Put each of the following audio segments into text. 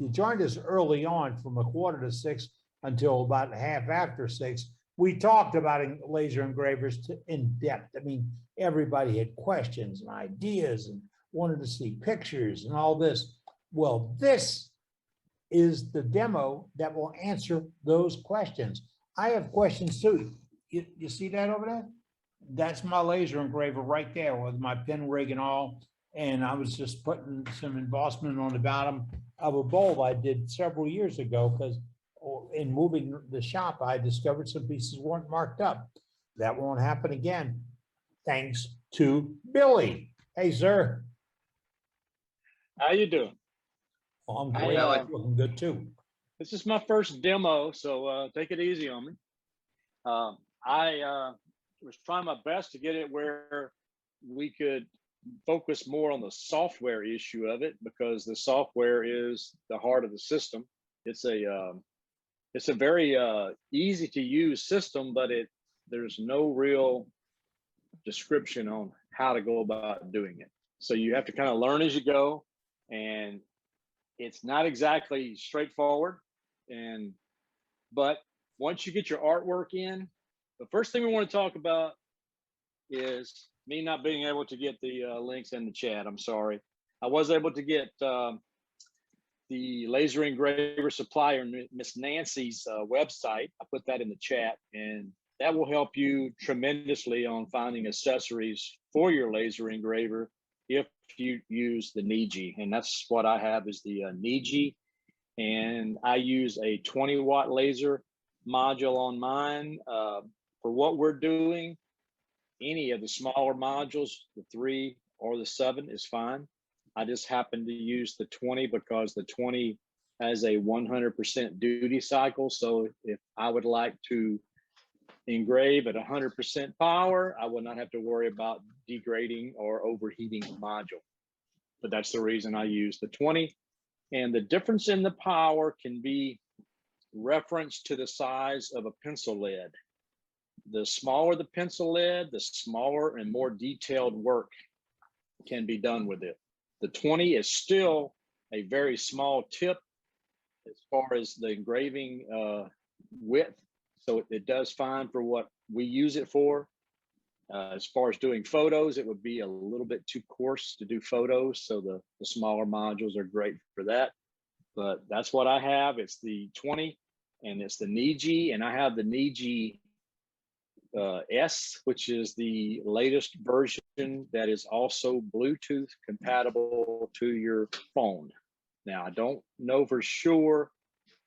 you joined us early on from 5:45 until about half after 6, we talked about laser engravers in depth. I mean, everybody had questions and ideas and wanted to see pictures and all this. Well, this is the demo that will answer those questions. I have questions too. You see that over there? That's my laser engraver right there with my pin rig and all. And I was just putting some embossment on the bottom of a bulb I did several years ago because in moving the shop, I discovered some pieces weren't marked up. That won't happen again, thanks to Billy. Hey, sir. How you doing? Well, I'm great. I'm looking good too. This is my first demo, so take it easy on me. I was trying my best to get it where we could focus more on the software issue of it, because the software is the heart of the system. It's a very easy to use system, but there's no real description on how to go about doing it. So you have to kind of learn as you go, and it's not exactly straightforward. But once you get your artwork in, the first thing we want to talk about is me not being able to get the links in the chat. I'm sorry. I was able to get the laser engraver supplier, Miss Nancy's website. I put that in the chat, and that will help you tremendously on finding accessories for your laser engraver if you use the NeJe. And that's what I have, is the NeJe. And I use a 20-watt laser module on mine. For what we're doing, any of the smaller modules, the 3 or the 7 is fine. I just happen to use the 20 because the 20 has a 100% duty cycle. So if I would like to engrave at 100% power, I would not have to worry about degrading or overheating the module. But that's the reason I use the 20. And the difference in the power can be referenced to the size of a pencil lead. The smaller the pencil lead, the smaller and more detailed work can be done with it. The 20 is still a very small tip as far as the engraving width. So it does fine for what we use it for. As far as doing photos, it would be a little bit too coarse to do photos. So the smaller modules are great for that. But that's what I have. It's the 20 and it's the NeJe. And I have the NeJe S, which is the latest version that is also Bluetooth compatible to your phone. Now, I don't know for sure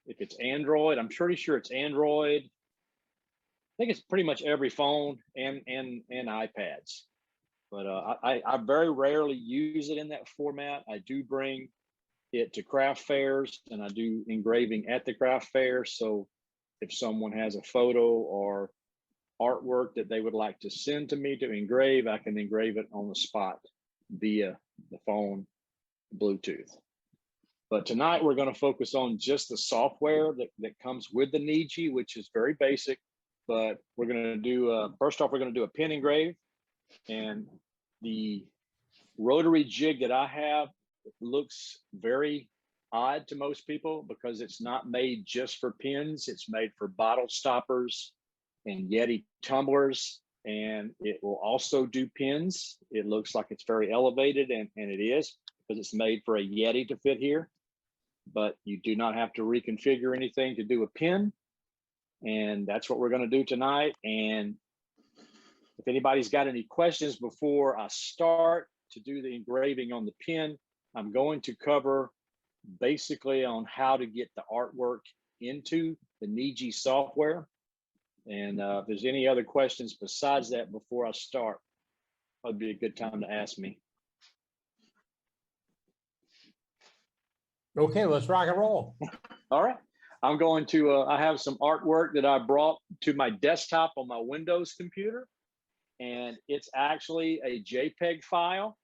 if it's Android. I'm pretty sure it's Android. I think it's pretty much every phone and iPads. But I very rarely use it in that format. I do bring it to craft fairs, and I do engraving at the craft fair. So if someone has a photo or artwork that they would like to send to me to engrave, I can engrave it on the spot via the phone, Bluetooth. But tonight we're going to focus on just the software that comes with the NeJe, which is very basic. But we're going to do, first off, we're going to do a pin engrave. And the rotary jig that I have looks very odd to most people because it's not made just for pins. It's made for bottle stoppers and Yeti tumblers, and it will also do pins. It looks like it's very elevated, and it is, because it's made for a Yeti to fit here. But you do not have to reconfigure anything to do a pin. And that's what we're going to do tonight. And if anybody's got any questions before I start to do the engraving on the pin, I'm going to cover basically on how to get the artwork into the NeJe software. And if there's any other questions besides that before I start, that'd be a good time to ask me. Okay, let's rock and roll. All right. I'm going to, I have some artwork that I brought to my desktop on my Windows computer. And it's actually a JPEG file.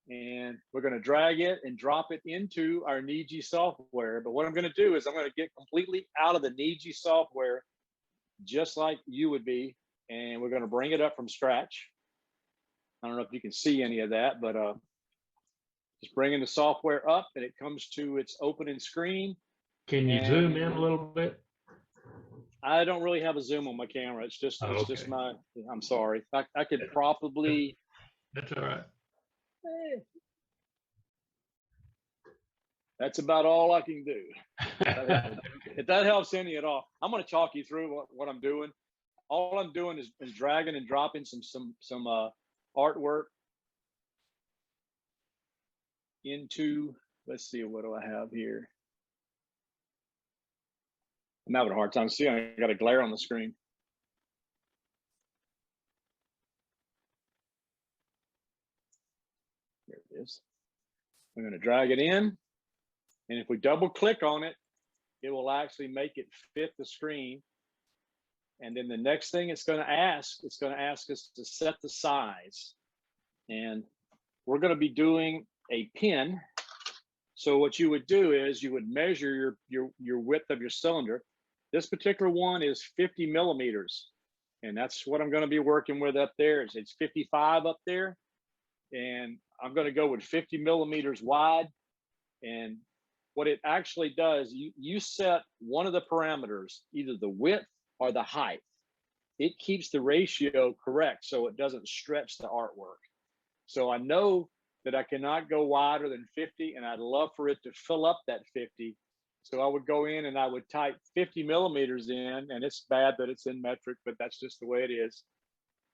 And we're going to drag it and drop it into our NeJe software. But what I'm going to do is I'm going to get completely out of the NeJe software, just like you would be. And we're going to bring it up from scratch. I don't know if you can see any of that, but Just bringing the software up and it comes to its opening screen. Can you zoom in a little bit? I don't really have a zoom on my camera. It's just, Oh, it's just okay. my, I'm sorry. I could probably, That's all right. that's about all I can do. If that helps any at all, I'm going to talk you through what I'm doing. All I'm doing is dragging and dropping some artwork into, let's see, what do I have here? I'm having a hard time seeing. I got a glare on the screen. There it is. I'm going to drag it in. And if we double click on it, it will actually make it fit the screen. And then the next thing it's going to ask us to set the size. And we're going to be doing a pin. So what you would do is you would measure your width of your cylinder. This particular one is 50 millimeters. And that's what I'm going to be working with up there. It's 55 up there. And I'm going to go with 50 millimeters wide. And what it actually does, you set one of the parameters, either the width or the height. It keeps the ratio correct so it doesn't stretch the artwork. So I know that I cannot go wider than 50, and I'd love for it to fill up that 50. So I would go in and I would type 50 millimeters in, and it's bad that it's in metric, but that's just the way it is.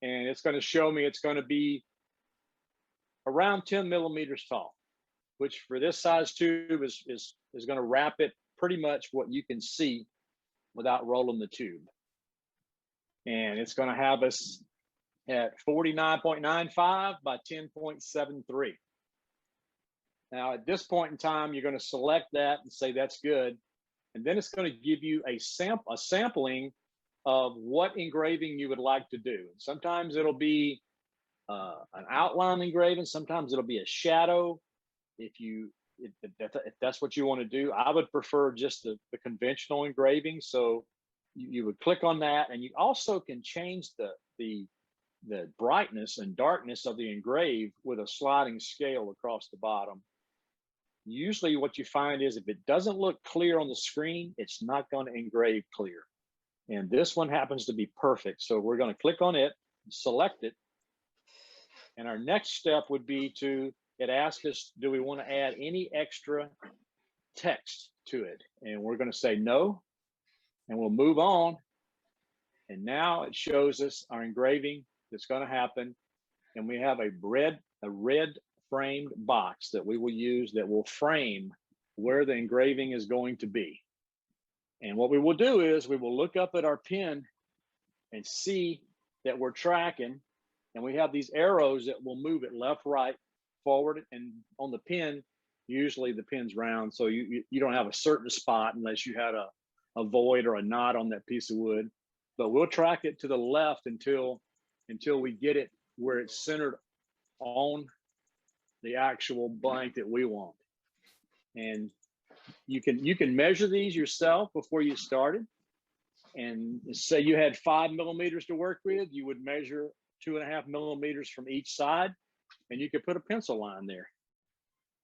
And it's going to show me it's going to be around 10 millimeters tall, which for this size tube is going to wrap it pretty much what you can see without rolling the tube. And it's going to have us at 49.95 by 10.73. Now, at this point in time, you're going to select that and say that's good. And then it's going to give you a sampling of what engraving you would like to do. Sometimes it'll be an outline engraving. Sometimes it'll be a shadow. If that's what you want to do, I would prefer just the conventional engraving. So you would click on that, and you also can change the brightness and darkness of the engrave with a sliding scale across the bottom. Usually what you find is if it doesn't look clear on the screen, it's not going to engrave clear. And this one happens to be perfect. So we're going to click on it, select it. And our next step would be it asks us, do we want to add any extra text to it? And we're going to say no, and we'll move on. And now it shows us our engraving that's going to happen. And we have a red framed box that we will use that will frame where the engraving is going to be. And what we will do is we will look up at our pin and see that we're tracking, and we have these arrows that will move it left, right, forward. And on the pin, usually the pin's round, so you don't have a certain spot unless you had a void or a knot on that piece of wood. But we'll track it to the left until we get it where it's centered on the actual blank that we want. And you can measure these yourself before you started. And say you had 5 millimeters to work with, you would measure 2.5 millimeters from each side, and you could put a pencil line there.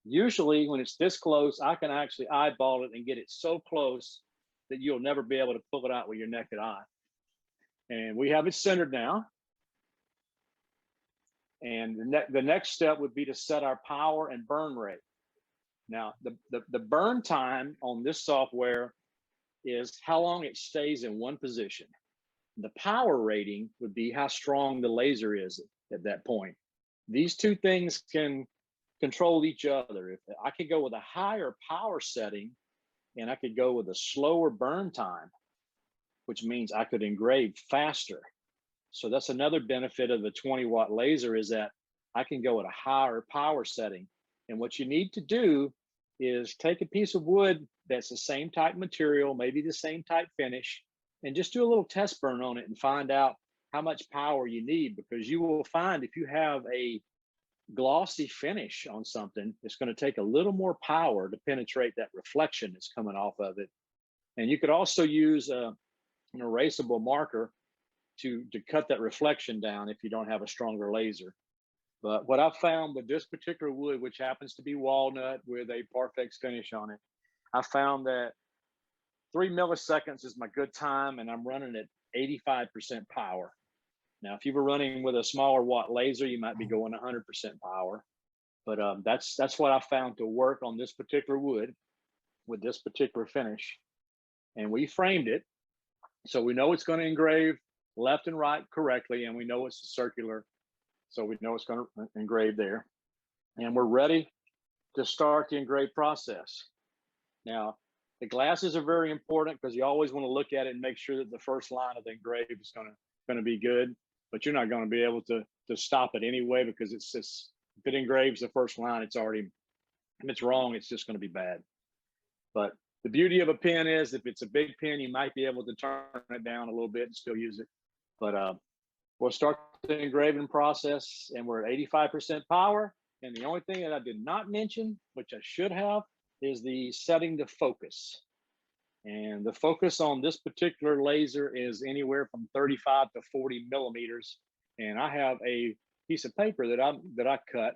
Usually when it's this close, I can actually eyeball it and get it so close that you'll never be able to pull it out with your naked eye. And we have it centered now. And the next step would be to set our power and burn rate. Now, the burn time on this software is how long it stays in one position. The power rating would be how strong the laser is at that point. These two things can control each other. If I could go with a higher power setting, and I could go with a slower burn time, which means I could engrave faster. So that's another benefit of the 20-watt laser, is that I can go at a higher power setting. And what you need to do is take a piece of wood that's the same type material, maybe the same type finish, and just do a little test burn on it and find out how much power you need, because you will find if you have a glossy finish on something, it's going to take a little more power to penetrate that reflection that's coming off of it. And you could also use an erasable marker to cut that reflection down if you don't have a stronger laser. But what I found with this particular wood, which happens to be walnut with a Parfex finish on it, I found that 3 milliseconds is my good time, and I'm running at 85% power. Now, if you were running with a smaller watt laser, you might be going 100% power. But that's what I found to work on this particular wood with this particular finish. And we framed it, so we know it's going to engrave left and right correctly, and we know it's circular, so we know it's going to engrave there. And we're ready to start the engrave process. Now, the glasses are very important because you always want to look at it and make sure that the first line of the engrave is going to be good. But you're not going to be able to stop it anyway, because it's just, if it engraves the first line, it's already, if it's wrong, it's just going to be bad. But the beauty of a pen is, if it's a big pen, you might be able to turn it down a little bit and still use it. But we'll start the engraving process, and we're at 85% power. And the only thing that I did not mention, which I should have, is the setting to focus. And the focus on this particular laser is anywhere from 35 to 40 millimeters. And I have a piece of paper that I cut,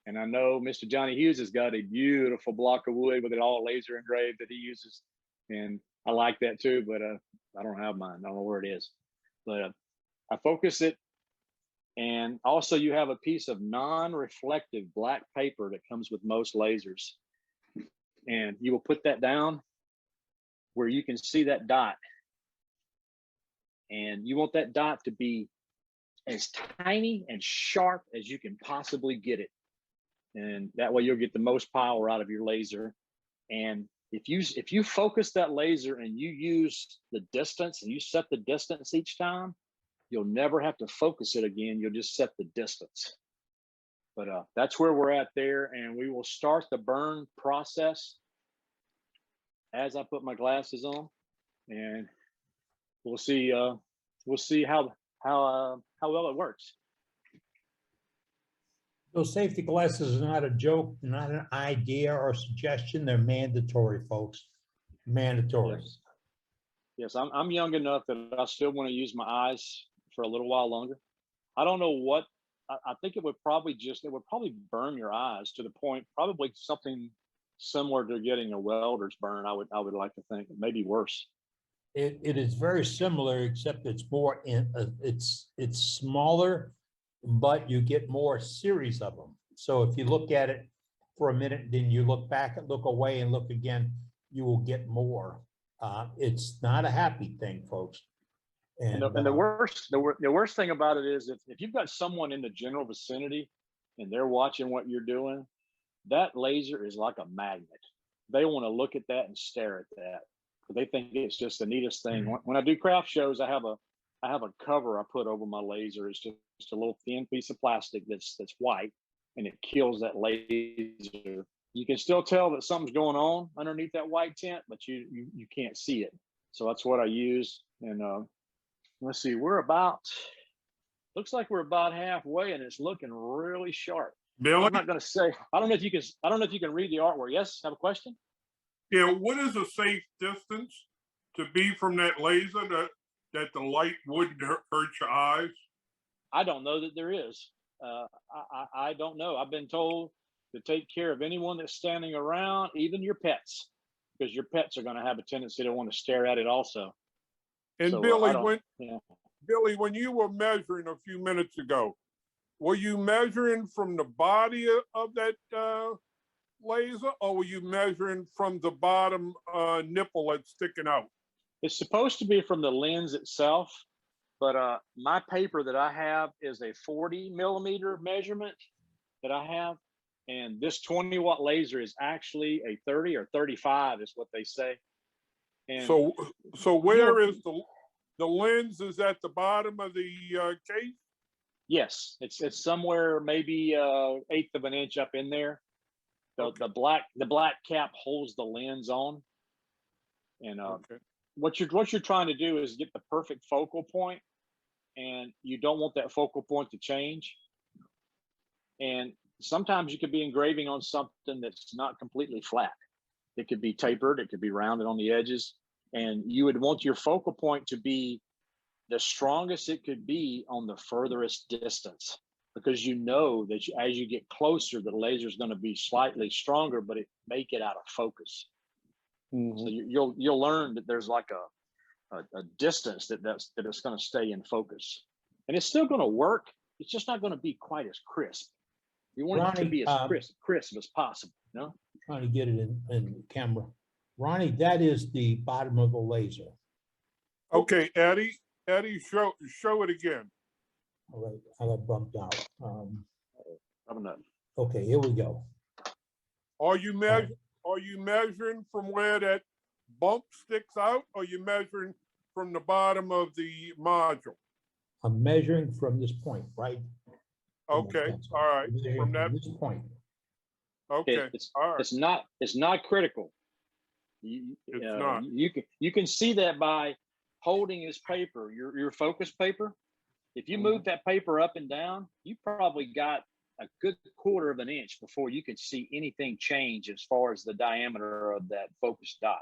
and I know Mr. Johnny Hughes has got a beautiful block of wood with it all laser engraved that he uses, and I like that too. But I don't have mine. I don't know where it is. But I focus it, and also you have a piece of non-reflective black paper that comes with most lasers, and you will put that down where you can see that dot, and you want that dot to be as tiny and sharp as you can possibly get it, and that way you'll get the most power out of your laser. And if you focus that laser and you use the distance, and you set the distance each time, you'll never have to focus it again. You'll just set the distance. But that's where we're at there, and we will start the burn process as I put my glasses on, and we'll see how well it works. Those safety glasses are not a joke, not an idea or suggestion. They're mandatory, folks. Mandatory. Yes, I'm young enough that I still want to use my eyes for a little while longer. I don't know what, I think it would probably burn your eyes to the point, probably something similar to getting a welder's burn. I would like to think, maybe worse. It is very similar, except it's more it's smaller, but you get more series of them. So if you look at it for a minute, then you look back and look away and look again, you will get more. It's not a happy thing, folks. And the worst thing about it is, if you've got someone in the general vicinity and they're watching what you're doing, that laser is like a magnet. They want to look at that and stare at that. They think it's just the neatest thing. When I do craft shows, I have a cover I put over my laser. It's just a little thin piece of plastic that's white, and it kills that laser. You can still tell that something's going on underneath that white tint, but you can't see it. So that's what I use. And let's see, looks like we're about halfway, and it's looking really sharp. Billy? I'm not going to say, I don't know if you can read the artwork. Yes, have a question? Yeah, what is a safe distance to be from that laser that the light wouldn't hurt your eyes? I don't know that there is. I don't know. I've been told to take care of anyone that's standing around, even your pets, because your pets are going to have a tendency to want to stare at it also. And So, Billy, Billy, when you were measuring a few minutes ago, were you measuring from the body of that laser, or were you measuring from the bottom nipple that's sticking out? it's supposed to be from the lens itself, but my paper that I have is a 40 millimeter measurement that I have. And this 20-watt laser is actually a 30 or 35 is what they say. And so where is the lens? Is at the bottom of the case? yes, it's somewhere maybe 1/8 of an inch up in there. The black cap holds the lens on. And Okay. what you're trying to do is get the perfect focal point, and you don't want that focal point to change. And sometimes you could be engraving on something that's not completely flat. It could be tapered, it could be rounded on the edges, and you would want your focal point to be the strongest it could be on the furthest distance. because you know that as you get closer, the laser is going to be slightly stronger, but it may get out of focus. So you'll learn that there's like a distance that it's going to stay in focus, and it's still going to work. It's just not going to be quite as crisp. You want it to Ronnie, be as crisp as possible. You know? Trying to get it in camera. Ronnie, that is the bottom of the laser. Okay, Eddie, show it again. All right, I got bumped out. I'm not. Okay, here we go. Are you measuring from where that bump sticks out, or are you measuring from the bottom of the module? I'm measuring from this point, right? Okay, all right. From that this point. Okay, all right. It's not critical. It's not. You can see that by holding this paper, your focus paper. If you move that paper up and down, you probably got a good quarter of an inch before you can see anything change as far as the diameter of that focus dot.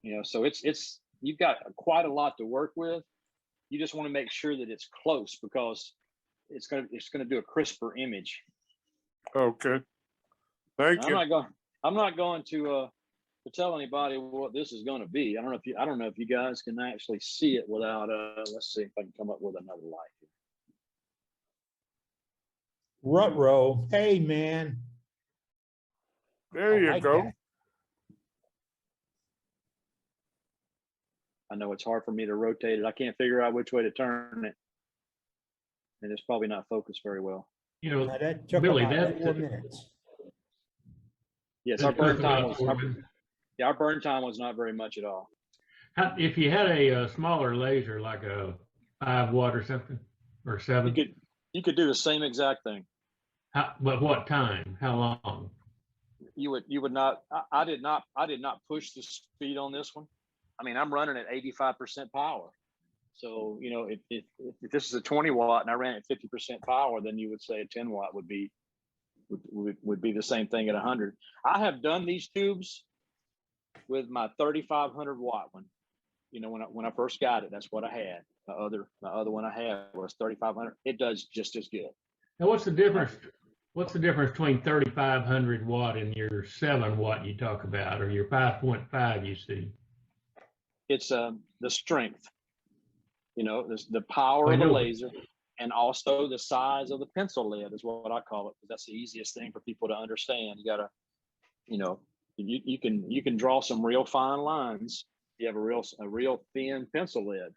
You know, so it's you've got quite a lot to work with. You just want to make sure that it's close, because it's gonna do a crisper image. Okay, thank you. I'm not going to tell anybody what this is going to be. I don't know if you guys can actually see it without let's see if I can come up with another light here. Rutro, hey man. There you go. That. I know it's hard for me to rotate it. I can't figure out which way to turn it, and it's probably not focused very well. You know, Now that took Billy, about 4 minutes. Yes, our burn time was not very much at all. If you had a smaller laser, like a 5 watt or something, or 7, you could do the same exact thing. But what time? How long? You would not. I did not push the speed on this one. I mean, I'm running at 85% power. So, you know, if this is a 20 watt and I ran at 50% power, then you would say a 10 watt would be the same thing at 100. I have done these tubes with my 3500 watt one. You know, when I first got it, that's what I had. The other one I had was 3500. It does just as good. Now, what's the difference? What's the difference between 3500 watt and your 7 watt you talk about, or your 5.5 you see? It's the strength. You know, the power of the laser, and also the size of the pencil lead is what I call it, because that's the easiest thing for people to understand. You gotta, you know, you can draw some real fine lines. You have a real thin pencil lead.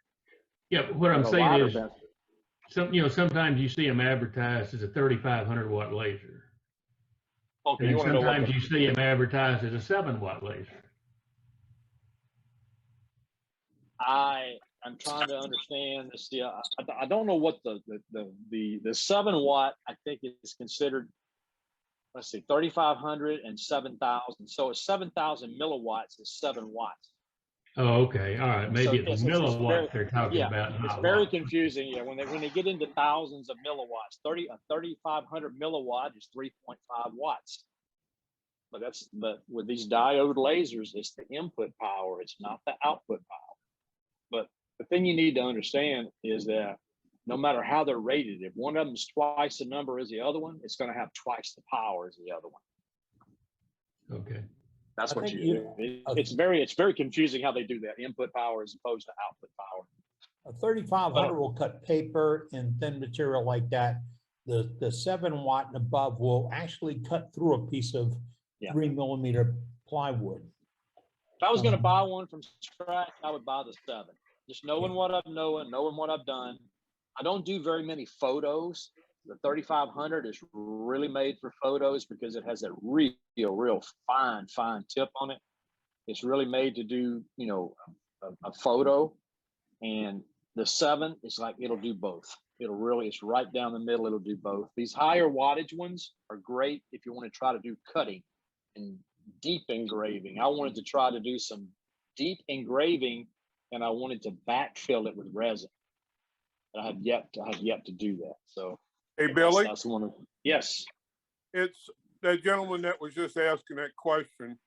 Yeah, what I'm saying is, sometimes you see them advertised as a 3500 watt laser. Okay, and sometimes you see them advertised as a 7 watt laser. I'm trying to understand this. Yeah, I don't know what the 7 watt, I think, is considered. Let's see, 3500 and 7000. So a 7000 milliwatts is 7 watts. Oh, okay, all right. Maybe it's milliwatts they're talking about. It's very confusing. Yeah, when they get into thousands of milliwatts, a 3500 milliwatt is 3.5 watts. But with these diode lasers, it's the input power. It's not the output power. But the thing you need to understand is that no matter how they're rated, if one of them is twice the number as the other one, it's going to have twice the power as the other one. Okay. That's what it's very confusing how they do that, input power as opposed to output power. A 3500 will cut paper and thin material like that. The 7 watt and above will actually cut through a piece of 3 millimeter plywood. If I was going to buy one from scratch, I would buy the 7. Just knowing what I've knowing what I've done. I don't do very many photos. The 3500 is really made for photos because it has that real fine tip on it. It's really made to do, you know, a photo. And the 7 is like, it'll do both. It's right down the middle. It'll do both. These higher wattage ones are great if you want to try to do cutting and deep engraving. I wanted to try to do some deep engraving, and I wanted to backfill it with resin. I have yet to do that. So, hey, Billy. That's one of, yes. It's that gentleman that was just asking that question.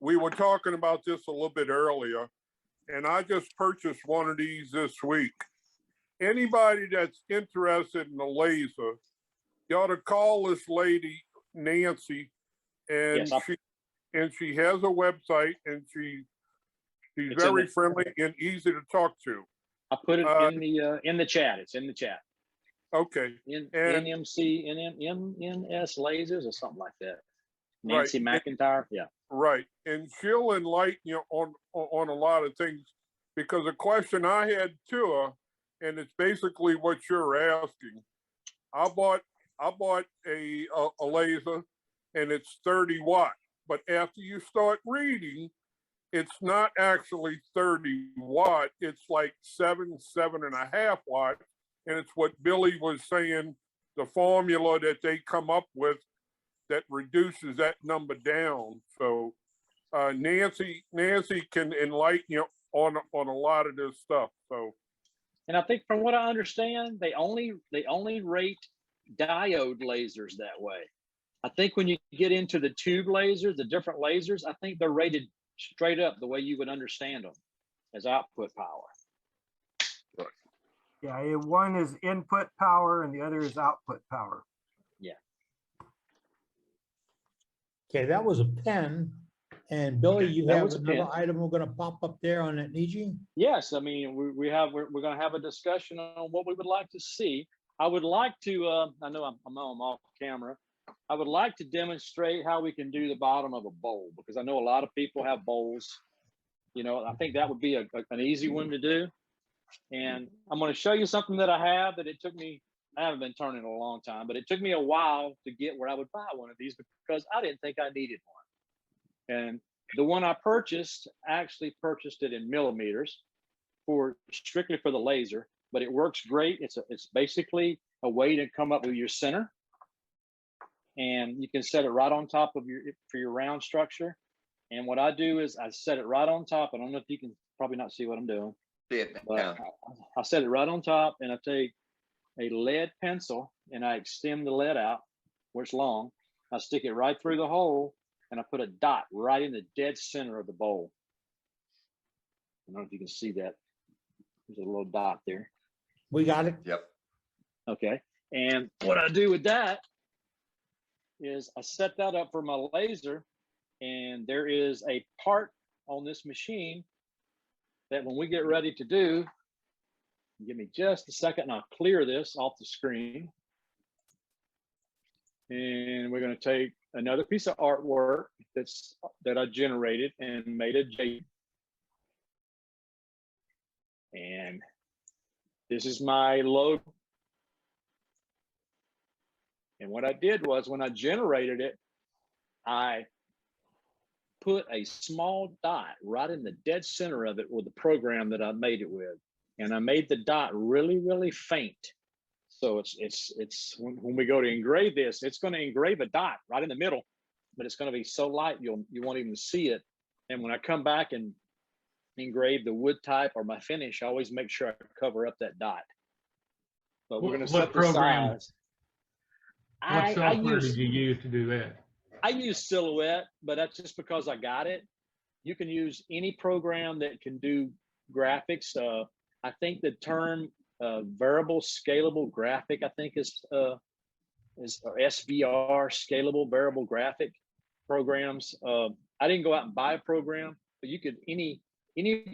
We were talking about this a little bit earlier, and I just purchased one of these this week. anybody that's interested in a laser, you ought to call this lady, Nancy, and Yes, she has a website, and she's It's in very the- friendly and easy to talk to. I put it Uh, in the chat. It's in the chat. Okay, and- NMC, NS lasers or something like that. Right. Nancy McIntyre. Yeah. right, and she'll enlighten you on a lot of things, because a question I had to her, and it's basically what you're asking. I bought a laser, and it's 30 watt, but after you start reading, it's not actually 30 watt. It's like 7.5 watt. And it's what Billy was saying, the formula that they come up with that reduces that number down. So Nancy can enlighten you on a lot of this stuff. So, And I think from what I understand, they only rate diode lasers that way. I think when you get into the tube lasers, the different lasers, I think they're rated straight up the way you would understand them as output power. Yeah, one is input power and the other is output power. Okay, that was a pen. And Billy, you that have was a another pen. item we're gonna pop up there on that NeJe? Yes, I mean we're going to have a discussion on what we would like to see. I would like to. I know I'm off camera. I would like to demonstrate how we can do the bottom of a bowl, because I know a lot of people have bowls. You know, I think that would be an easy one to do. And I'm going to show you something that I have that it took me. I haven't been turning in a long time, but it took me a while to get where I would buy one of these, because I didn't think I needed one. And the one I purchased, I actually purchased it in millimeters strictly for the laser, but it works great. It's basically a way to come up with your center, and you can set it right on top of for your round structure. And what I do is I set it right on top. I don't know if you can probably not see what I'm doing, but I set it right on top, and I take a lead pencil and I extend the lead out where it's long. I stick it right through the hole, and I put a dot right in the dead center of the bowl. I don't know if you can see that. There's a little dot there. We got it? Yep. Okay. And what I do with that is I set that up for my laser, and there is a part on this machine that when we get ready to do, give me just a second and I'll clear this off the screen. And we're going to take another piece of artwork that I generated and made a J. And this is my logo. And what I did was, when I generated it, I put a small dot right in the dead center of it with the program that I made it with. And I made the dot really, really faint. So it's when we go to engrave this, it's going to engrave a dot right in the middle, but it's going to be so light you won't even see it. And when I come back and engrave the wood type or my finish, I always make sure I cover up that dot. But we're going to set the size. What software did you use to do that? I use Silhouette, but that's just because I got it. You can use any program that can do graphics. I think the term variable scalable graphic, I think is SVR, scalable variable graphic programs. I didn't go out and buy a program, but you could any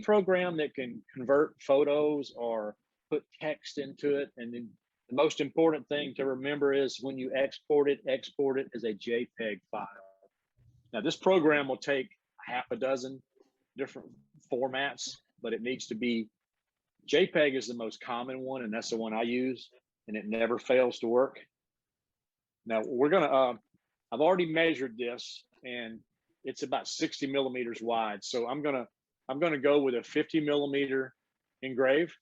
program that can convert photos or put text into it. And then the most important thing to remember is when you export it as a JPEG file. Now this program will take half a dozen different formats, but it needs to be, JPEG is the most common one, and that's the one I use, and it never fails to work. Now we're gonna, I've already measured this, and it's about 60 millimeters wide. So I'm gonna go with a 50 millimeter Engrave,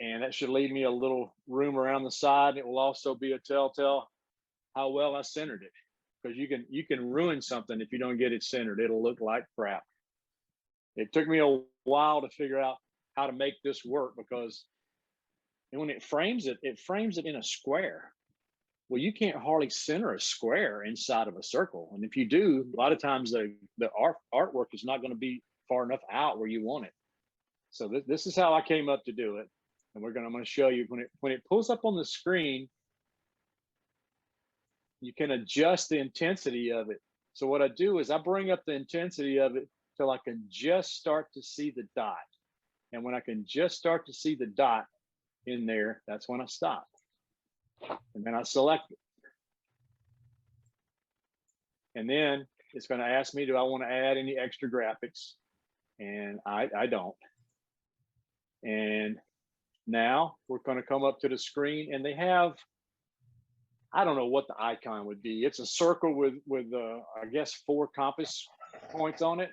and that should leave me a little room around the side. It will also be a telltale how well I centered it, because you can ruin something if you don't get it centered. It'll look like crap. It took me a while to figure out how to make this work, because when it frames it in a square. Well, you can't hardly center a square inside of a circle. And if you do, a lot of times the artwork is not going to be far enough out where you want it. So this is how I came up to do it. And I'm going to show you when it pulls up on the screen, you can adjust the intensity of it. So what I do is I bring up the intensity of it till I can just start to see the dot. And when I can just start to see the dot in there, that's when I stop. And then I select it. And then it's going to ask me, do I want to add any extra graphics? And I don't. And now we're going to come up to the screen, and they have, I don't know what the icon would be. It's a circle with I guess 4 compass points on it.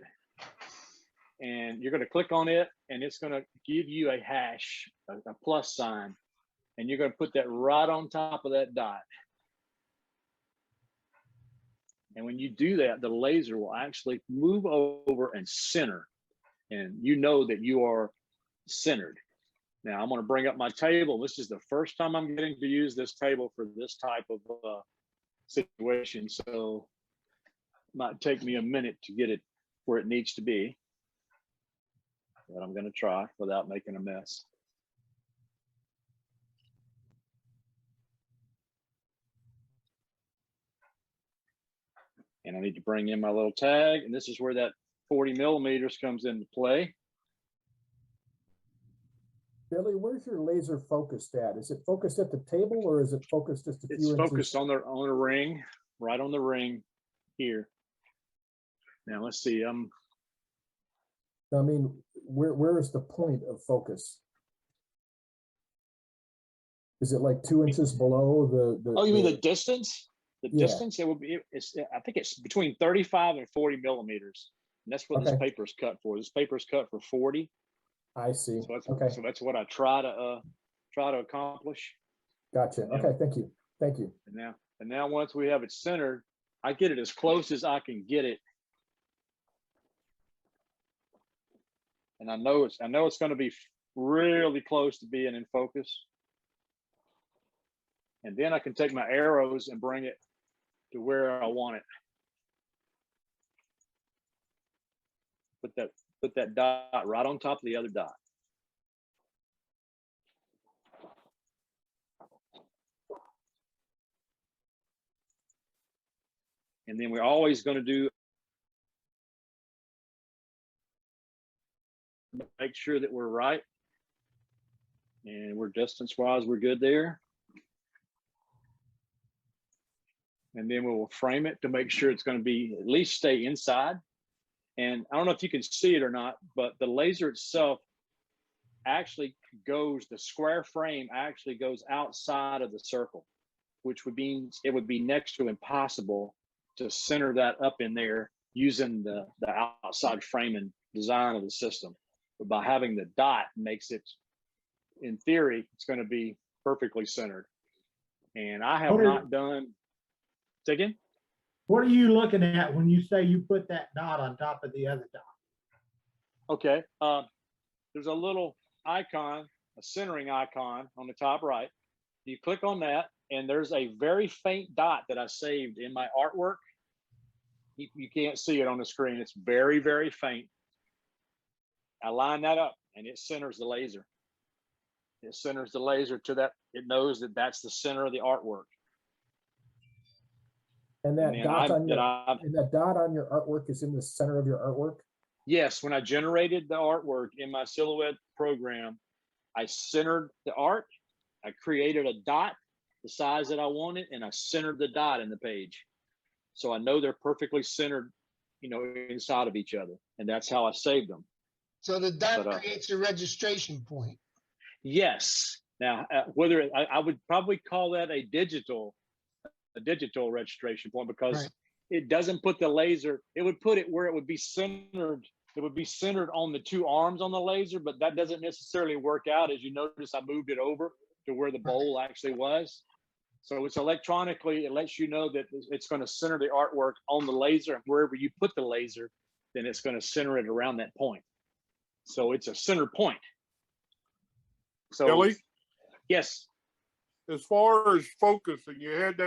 And you're going to click on it, and it's going to give you a hash, a plus sign. And you're going to put that right on top of that dot. And when you do that, the laser will actually move over and center. And you know that you are centered. Now I'm going to bring up my table. This is the first time I'm getting to use this table for this type of situation. So it might take me a minute to get it where it needs to be. But I'm going to try without making a mess. And I need to bring in my little tag, and this is where that 40 millimeters comes into play. Billy, where's your laser focused at? Is it focused at the table, or is it focused just a few It's inches? focused on the ring, right on the ring here. Now let's see. I mean, where is the point of focus? Is it like 2 inches below the? Oh, you mean the distance? The Yeah. distance, it would be. I think it's between 35 and 40 millimeters, and that's what this Okay. paper is cut for. This paper is cut for 40. I see. So that's, Okay, so that's what I try to accomplish. gotcha. Yeah. Okay, thank you. Thank you. And now once we have it centered, I get it as close as I can get it. And I know it's going to be really close to being in focus. And then I can take my arrows and bring it to where I want it. Put that dot right on top of the other dot. And then we're always going to do, make sure that we're right. And we're distance-wise, we're good there. And then we will frame it to make sure it's going to be, at least stay inside. And I don't know if you can see it or not, but the laser itself actually goes, the square frame actually goes outside of the circle, which would mean it would be next to impossible to center that up in there using the outside framing design of the system. But by having the dot makes it, in theory, it's going to be perfectly centered. And I have not done, say again? What are you looking at when you say you put that dot on top of the other dot? Okay, there's a little icon, a centering icon on the top right. You click on that, and there's a very faint dot that I saved in my artwork. You can't see it on the screen. It's very, very faint. I line that up, and it centers the laser. It centers the laser to that. It knows that that's the center of the artwork. And that And dot on your I've- that dot on your artwork is in the center of your artwork. Yes, when I generated the artwork in my Silhouette program, I centered the art. I created a dot the size that I wanted, and I centered the dot in the page. So I know they're perfectly centered, inside of each other. And that's how I saved them. So the dot But, creates a registration point. Yes. Now, whether I would probably call that a digital registration point, because Right. it doesn't put the laser, it would put it where it would be centered. It would be centered on the 2 arms on the laser, but that doesn't necessarily work out. As you notice, I moved it over to where the bowl actually was. So it's electronically, it lets you know that it's going to center the artwork on the laser, and wherever you put the laser, then it's going to center it around that point. So it's a center point. So Kelly, yes. as far as focusing, you had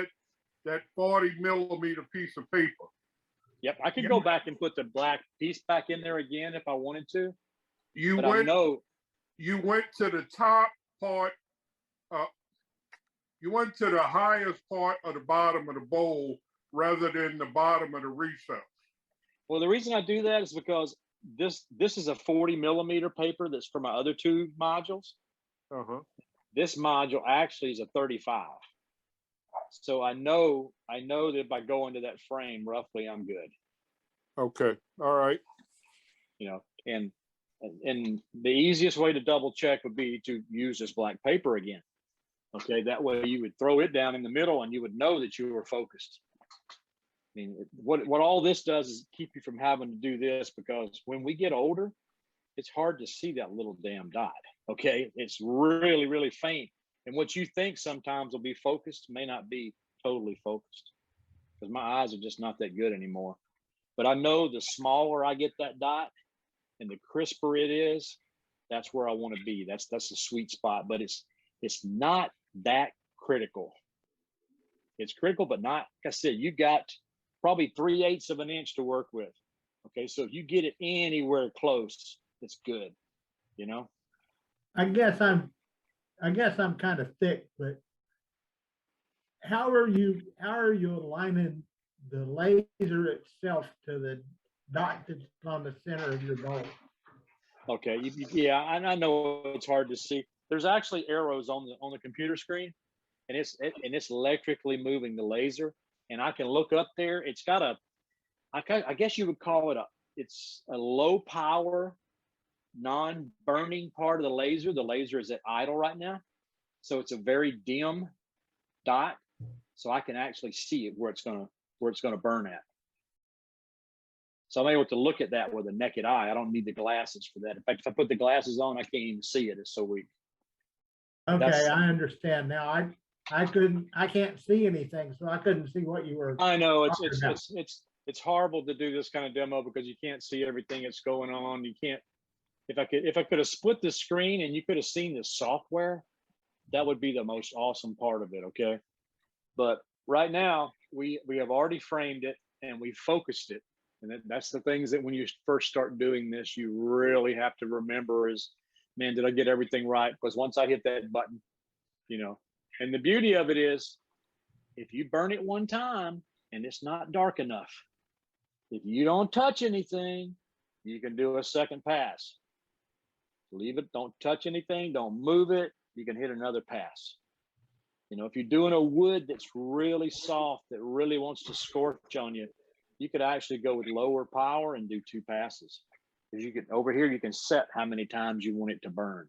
that 40 millimeter piece of paper. Yep, I could go back and put the black piece back in there again if I wanted to. You But I went know, you went to the top part, you went to the highest part of the bottom of the bowl rather than the bottom of the recess. Well, the reason I do that is because this is a 40 millimeter paper that's for my other two modules. Uh-huh. This module actually is a 35. So I know that by going to that frame roughly, I'm good. Okay, all right. You know, and the easiest way to double check would be to use this black paper again. Okay, that way you would throw it down in the middle and you would know that you were focused. I mean, what all this does is keep you from having to do this, because when we get older, it's hard to see that little damn dot. Okay, it's really, really faint. And what you think sometimes will be focused may not be totally focused, because my eyes are just not that good anymore. But I know the smaller I get that dot and the crisper it is, that's where I want to be. That's the sweet spot, but it's not that critical. It's critical, but not, like I said, you got probably 3/8 of an inch to work with. Okay, so if you get it anywhere close, it's good, you know? I guess I'm kind of thick, but how are you aligning the laser itself to the dot that's on the center of your bowl? Okay, yeah, and I know it's hard to see. There's actually arrows on the computer screen, and it's electrically moving the laser, and I can look up there. It's got I guess you would call it it's a low power, non-burning part of the laser. The laser is at idle right now, so it's a very dim dot, so I can actually see it where it's gonna burn at. So I'm able to look at that with a naked eye. I don't need the glasses for that. In fact, if I put the glasses on, I can't even see it. It's so weak. Okay, I understand now. I can't see anything, so I couldn't see what you were. I know talking about. it's horrible to do this kind of demo because you can't see everything that's going on. You can't. If I could have split the screen and you could have seen the software, that would be the most awesome part of it. Okay, but right now we have already framed it and we focused it. And that's the things that when you first start doing this, you really have to remember is, man, did I get everything right? Because once I hit that button, you know, and the beauty of it is, if you burn it one time and it's not dark enough, if you don't touch anything, you can do a second pass. Leave it, don't touch anything, don't move it, you can hit another pass. You know, if you're doing a wood that's really soft, that really wants to scorch on you, you could actually go with lower power and do 2 passes. Because you can, over here, you can set how many times you want it to burn.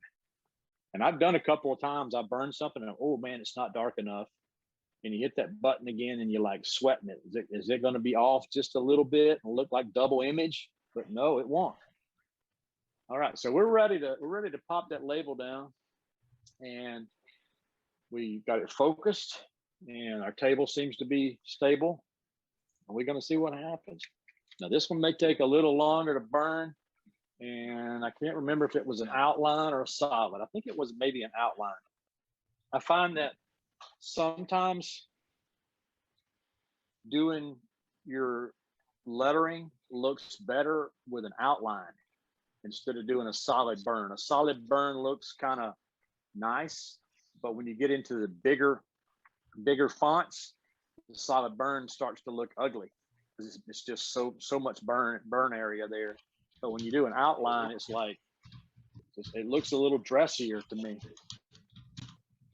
And I've done a couple of times, I burned something and oh man, it's not dark enough. And you hit that button again and you're like sweating it. Is it going to be off just a little bit and look like double image? But no, it won't. All right, so we're ready to pop that label down, and we got it focused and our table seems to be stable. And we're going to see what happens. Now this one may take a little longer to burn, and I can't remember if it was an outline or a solid. I think it was maybe an outline. I find that sometimes doing your lettering looks better with an outline instead of doing a solid burn. A solid burn looks kind of nice, but when you get into the bigger fonts, the solid burn starts to look ugly. It's just so much burn area there. But when you do an outline, it's like, it looks a little dressier to me.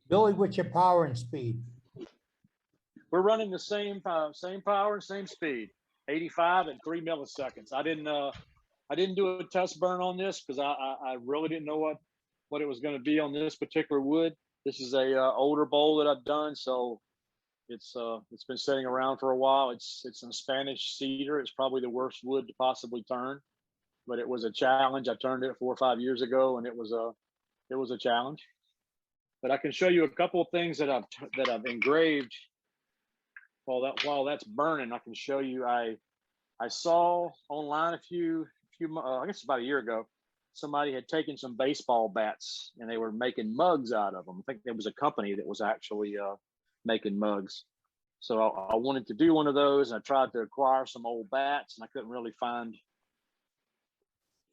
Billy, what's your power and speed? We're running the same power, same speed, 85 and 3 milliseconds. I didn't do a test burn on this because I really didn't know what it was going to be on this particular wood. This is a older bowl that I've done, so it's been sitting around for a while. It's a Spanish cedar. It's probably the worst wood to possibly turn, but it was a challenge. I turned it 4 or 5 years ago, and it was a challenge. But I can show you a couple of things that I've engraved while that's burning. I can show you. I saw online a few I guess about a year ago, somebody had taken some baseball bats and they were making mugs out of them. I think there was a company that was actually making mugs. So I wanted to do one of those, and I tried to acquire some old bats, and I couldn't really find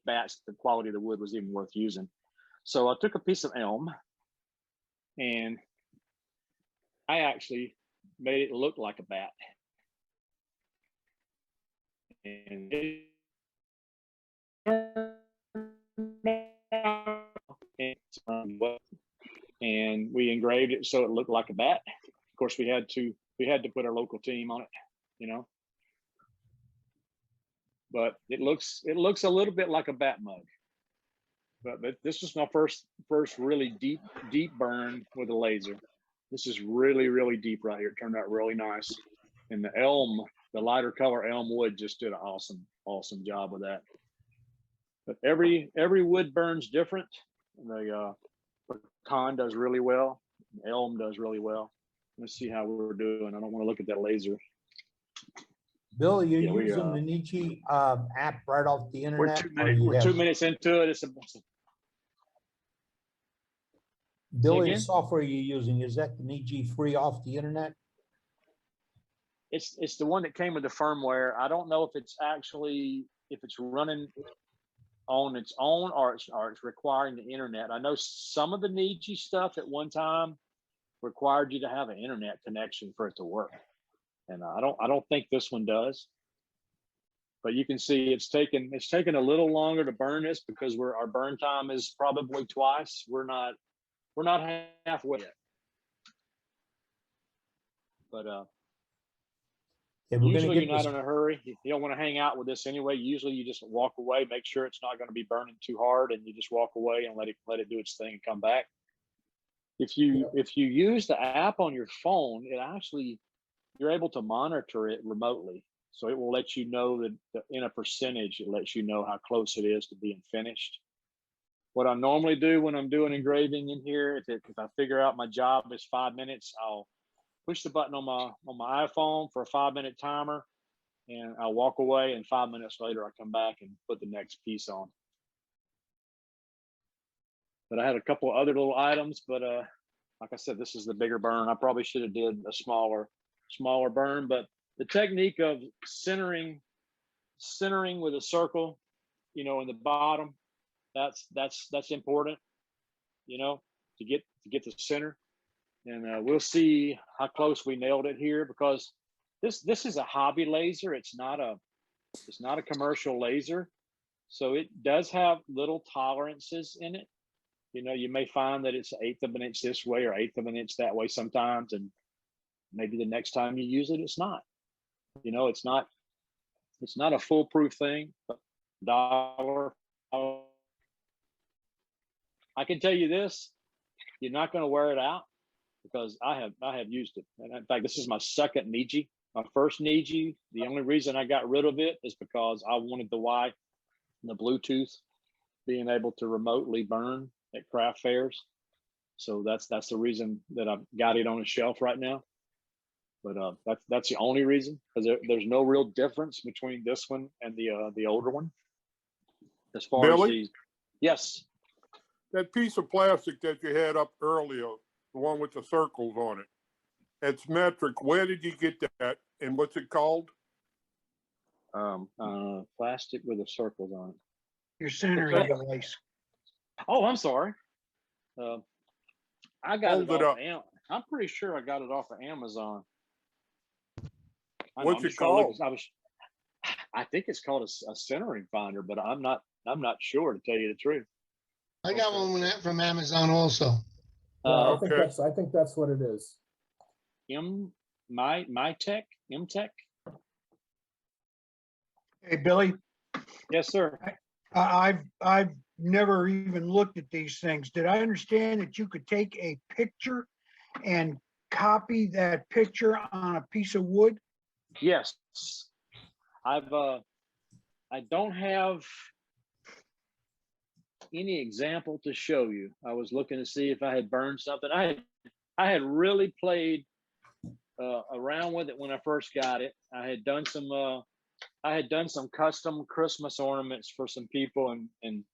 bats the quality of the wood was even worth using. So I took a piece of elm and I actually made it look like a bat. And and we engraved it so it looked like a bat. Of course, we had to put our local team on it, you know. But it looks a little bit like a bat mug. But this was my first really deep burn with a laser. This is really deep right here. It turned out really nice. And the elm, the lighter color elm wood, just did an awesome job with that. But every wood burns different. The pecan does really well. Elm does really well. Let's see how we're doing. I don't want to look at that laser. Bill, you're Yeah, using the NeJe app right off the We're internet? 2 or minutes. you We're have- 2 minutes into it. Billy, the again? software you're using, is that the NeJe free off the internet? It's the one that came with the firmware. I don't know if it's running on its own or it's requiring the internet. I know some of the NeJe stuff at one time required you to have an internet connection for it to work, and I don't think this one does. But you can see it's taken a little longer to burn this because our burn time is probably twice. We're not halfway yet. But Yeah, we're gonna usually get you're not this. in a hurry. You don't want to hang out with this anyway. Usually you just walk away, make sure it's not going to be burning too hard, and you just walk away and let it do its thing and come back. If you use the app on your phone, you're able to monitor it remotely. So it will let you know that in a percentage, it lets you know how close it is to being finished. What I normally do when I'm doing engraving in here, if I figure out my job is 5 minutes, I'll push the button on my iPhone for a 5-minute timer, and I'll walk away, and 5 minutes later I come back and put the next piece on. But I had a couple of other little items, but like I said, this is the bigger burn. I probably should have did a smaller burn, but the technique of centering with a circle, you know, in the bottom, that's important, you know, to get the center. And we'll see how close we nailed it here, because this is a hobby laser. It's not a commercial laser, so it does have little tolerances in it. You know, you may find that it's 1/8 of an inch this way or 1/8 of an inch that way sometimes, and maybe the next time you use it, it's not. You know, it's not a foolproof thing. But I can tell you this: you're not going to wear it out, because I have used it. And in fact, this is my second NeJe. My first NeJe, the only reason I got rid of it is because I wanted the Wi and the Bluetooth being able to remotely burn at craft fairs. So that's the reason that I've got it on a shelf right now. But that's the only reason, because there's no real difference between this one and the older one. As far as Billy? yes. That piece of plastic that you had up earlier, the one with the circles on it, it's metric. Where did you get that, and what's it called? Plastic with the circles on it. Your centering device. Oh, I'm sorry. I got Hold it it off up. I'm pretty sure I got it off of Amazon. What's it called? I think it's called a centering finder, but I'm not sure, to tell you the truth. I got one from Amazon also. Yeah, Okay. I think that's what it is. MTech. Hey, Billy, Yes, sir. I've never even looked at these things. Did I understand that you could take a picture and copy that picture on a piece of wood? Yes. I don't have any example to show you. I was looking to see if I had burned something. I had really played around with it when I first got it. I had done some custom Christmas ornaments for some people, and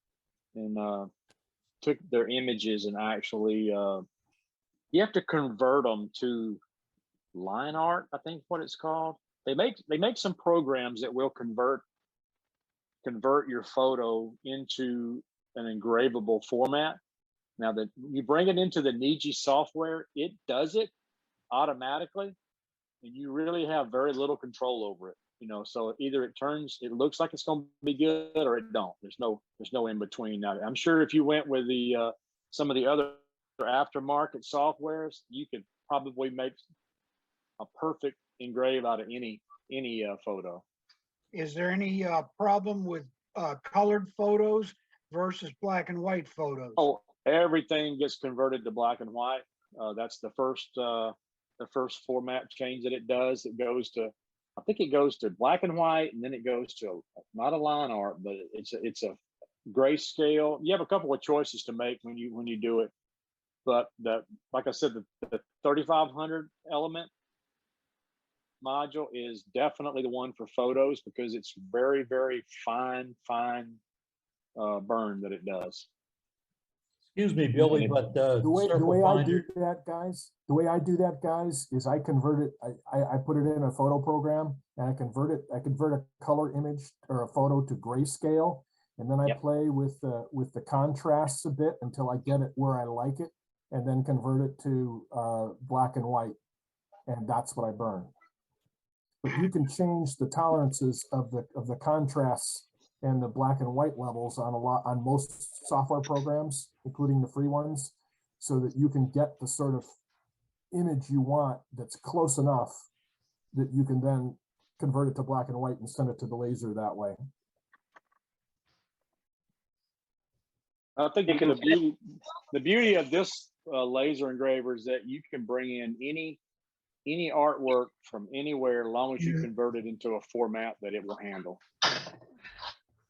took their images and actually you have to convert them to line art, I think what it's called. They make some programs that will convert your photo into an engravable format. Now that you bring it into the NeJe software, it does it automatically, and you really have very little control over it. You know, so either it looks like it's going to be good, or it don't. There's no in between. Now, I'm sure if you went with the some of the other aftermarket softwares, you could probably make a perfect engrave out of any photo. Is there any problem with colored photos versus black and white photos? Oh, everything gets converted to black and white. That's the first format change that it does. It goes to, I think it goes to black and white, and then it goes to not a line art, but it's a grayscale. You have a couple of choices to make when you do it, but like I said, the 3500 element module is definitely the one for photos, because it's very, very fine burn that it does. Excuse me, Billy, but The way circle I do finder, that, guys, is I convert it, I put it in a photo program and I convert a color image or a photo to grayscale. And then I Yep. play with the contrasts a bit until I get it where I like it, and then convert it to black and white. And that's what I burn. But you can change the tolerances of the contrasts and the black and white levels on most software programs, including the free ones, so that you can get the sort of image you want that's close enough that you can then convert it to black and white and send it to the laser that way. I think the beauty of this laser engraver is that you can bring in any artwork from anywhere, as long as you convert it into a format that it will handle.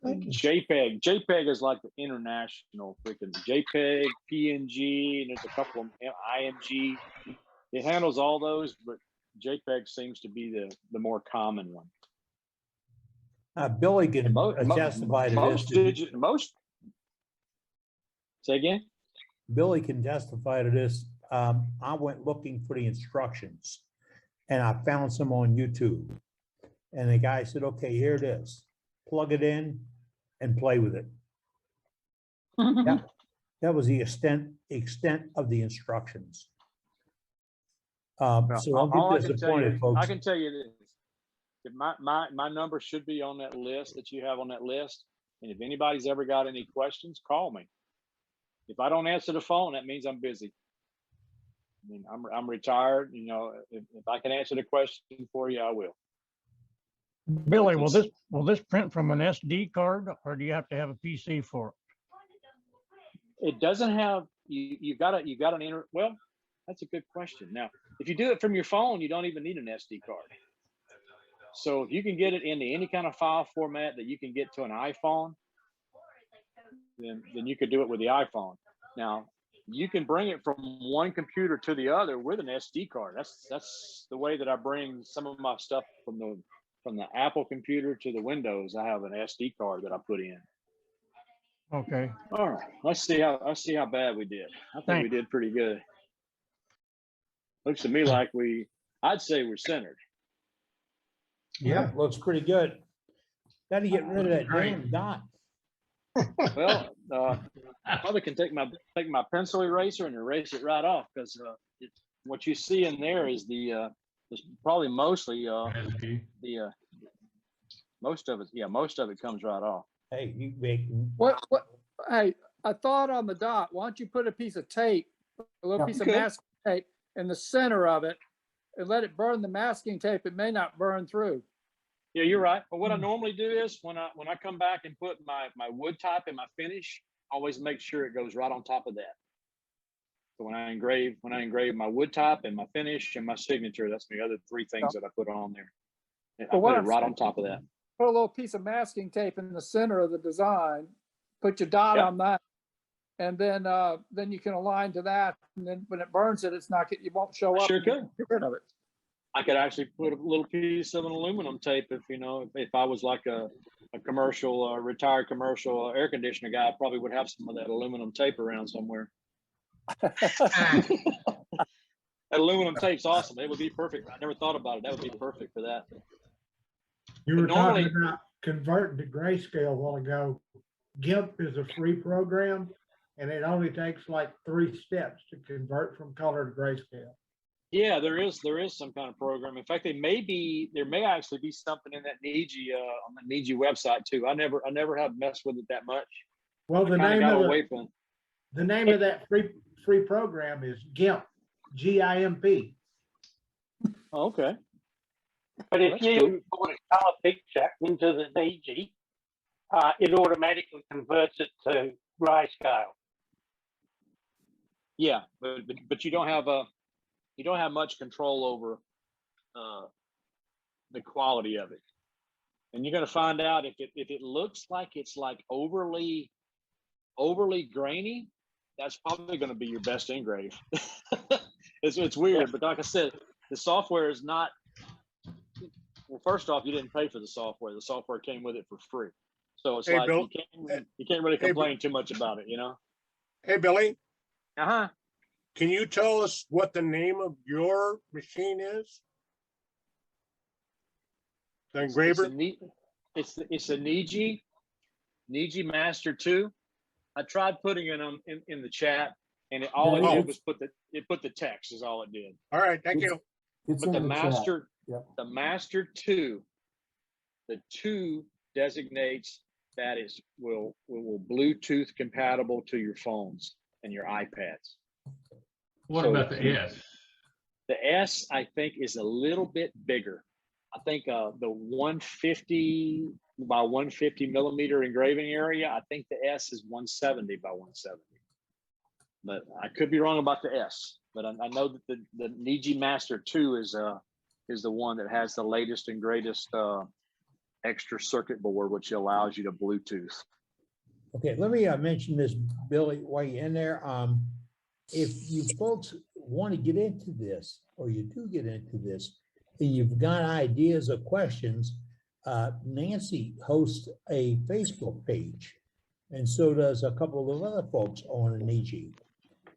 JPEG is like the international freaking JPEG, PNG, and there's a couple of them, IMG. It handles all those, but JPEG seems to be the more common one. Billy can testify to this. Say again? Billy can testify to this. I went looking for the instructions and I found some on YouTube. And the guy said, okay, here it is. Plug it in and play with it. Yeah, that was the extent of the instructions. So I'm disappointed, folks. I can tell you this. If my number should be on that list that you have on that list. And if anybody's ever got any questions, call me. If I don't answer the phone, that means I'm busy. I mean, I'm retired. You know, if I can answer the question for you, I will. Billy, will this print from an SD card, or do you have to have a PC for it? It doesn't have you got an well, that's a good question. Now, if you do it from your phone, you don't even need an SD card. So if you can get it into any kind of file format that you can get to an iPhone, then you could do it with the iPhone. Now, you can bring it from one computer to the other with an SD card. That's the way that I bring some of my stuff from the Apple computer to the Windows. I have an SD card that I put in. Okay. All right. Let's see how bad we did. I think we did pretty good. Looks to me like I'd say we're centered. Yeah, looks pretty good. Got to get rid of that damn dot. Well, I probably can take my pencil eraser and erase it right off, because what you see in there is it's probably mostly most of it comes right off. Hey, you make What? Hey, I thought on the dot. Why don't you put a piece of tape, a little piece of masking tape in the center of it, and let it burn the masking tape? It may not burn through. Yeah, you're right. But what I normally do is when I come back and put my wood type in my finish, I always make sure it goes right on top of that. So when I engrave my wood type and my finish and my signature, that's the other three things that I put on there. And I put it right on top of that. Put a little piece of masking tape in the center of the design. Put your dot on that, and then you can align to that. And then when it burns it, it won't show up. Sure could. Get rid of it. I could actually put a little piece of an aluminum tape if I was like a commercial, retired commercial air conditioner guy. I probably would have some of that aluminum tape around somewhere. That aluminum tape's awesome. It would be perfect. I never thought about it. That would be perfect for that. You were talking about converting to grayscale a while ago. GIMP is a free program. and it only takes like 3 steps to convert from color to grayscale. Yeah, there is some kind of program. In fact, there may actually be something in that NeJe on the NeJe website too. I never have messed with it that much. Well, the Kinda name got of away from it. the name of that free program is GIMP, GIMP. Oh, okay. But if That's you cool. put a color picture into the NeJe, it automatically converts it to grayscale. Yeah, but you don't have much control over the quality of it, and you're going to find out if it looks like it's like overly grainy. That's probably going to be your best engrave. It's weird, but like I said, the software is not. Well, first off, you didn't pay for the software. The software came with it for free, so it's Hey, like Bill. you can't really Hey, complain too much about it, Hey, Billy, Uh-huh. can you tell us what the name of your machine is? The engraver? It's a NeJe Master 2. I tried putting it on in the chat, and all it did was put the text is all it did. All right, thank you. It's But in the the chat. Master, Yep. the Master 2, the 2 designates that will Bluetooth compatible to your phones and your iPads. What So about the S? The S, I think, is a little bit bigger. I think the 150 by 150 millimeter engraving area, I think the S is 170 by 170. But I could be wrong about the S. But I know that the NeJe Master 2 is the one that has the latest and greatest extra circuit board, which allows you to Bluetooth. Okay, let me mention this, Billy, while you're in there. If you folks want to get into this, or you do get into this, and you've got ideas or questions, Nancy hosts a Facebook page, and so does a couple of other folks on NeJe,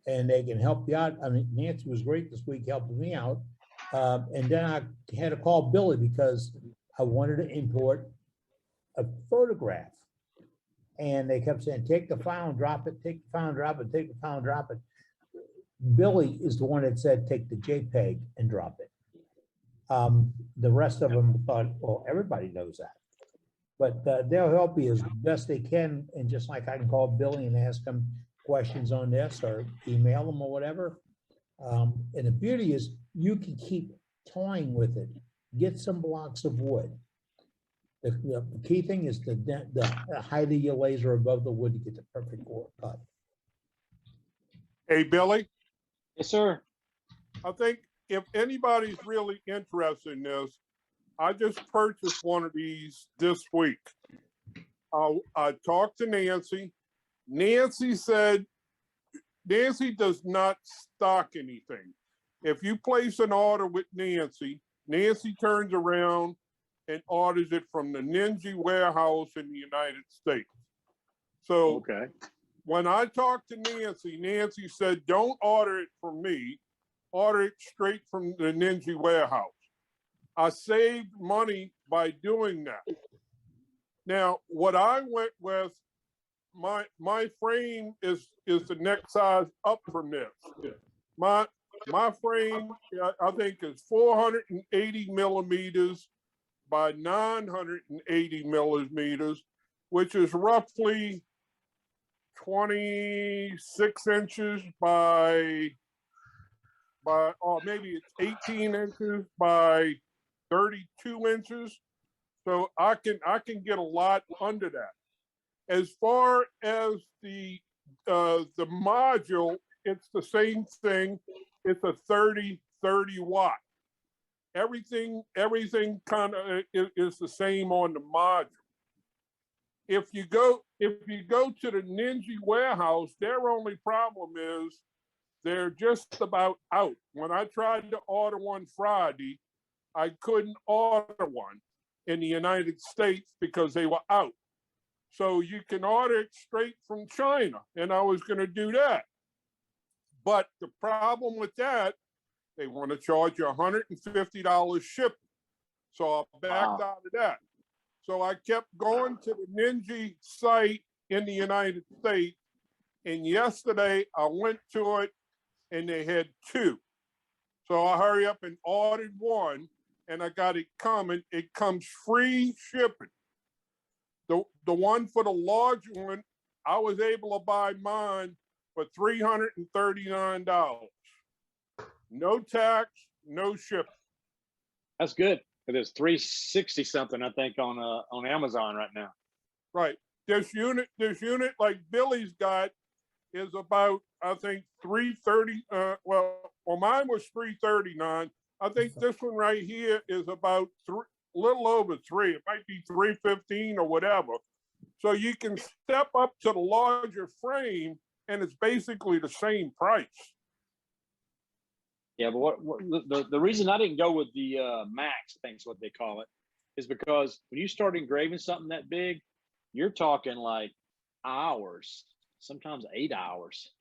and they can help you out. I mean, Nancy was great this week helping me out, and then I had to call Billy because I wanted to import a photograph, and they kept saying, take the file and drop it, take the file and drop it, take the file and drop it. Billy is the one that said, take the JPEG and drop it. The rest of them thought, well, everybody knows that. But they'll help you as best they can. And just like I can call Billy and ask him questions on this or email them or whatever. And the beauty is you can keep toying with it. Get some blocks of wood. The key thing is the height of your laser above the wood to get the perfect cut. Hey, Billy, Yes, sir. I think if anybody's really interested in this, I just purchased one of these this week. I talked to Nancy. Nancy said, Nancy does not stock anything. If you place an order with Nancy, Nancy turns around and orders it from the NeJe warehouse in the United States. So Okay. when I talked to Nancy, Nancy said, don't order it from me, order it straight from the NeJe warehouse. I saved money by doing that. Now, what I went with, my frame is the next size up from this. My frame, I think, is 480 millimeters by 980 millimeters, which is roughly 26 inches by or maybe it's 18 inches by 32 inches. So I can get a lot under that. As far as the module, it's the same thing. It's a 30 watt. Everything kind of is the same on the module. If you go to the NeJe warehouse, their only problem is they're just about out. When I tried to order one Friday, I couldn't order one in the United States because they were out. So you can order it straight from China, and I was going to do that. But the problem with that, they want to charge you $150 shipping. So I backed out of that. So I kept going to the NeJe site in the United States, And yesterday I went to it and they had 2. So I hurry up and ordered one and I got it coming. It comes free shipping. The one for the large one, I was able to buy mine for $339. No tax, no shipping. That's good. It is 360 something, I think, on Amazon right now. Right. This unit like Billy's got is about, I think, 330. Well, mine was 339. I think this one right here is about little over 3. It might be 315 or whatever. So you can step up to the larger frame, and it's basically the same price. Yeah, but the reason I didn't go with the Max, I think is what they call it, is because when you start engraving something that big, you're talking like hours, sometimes 8 hours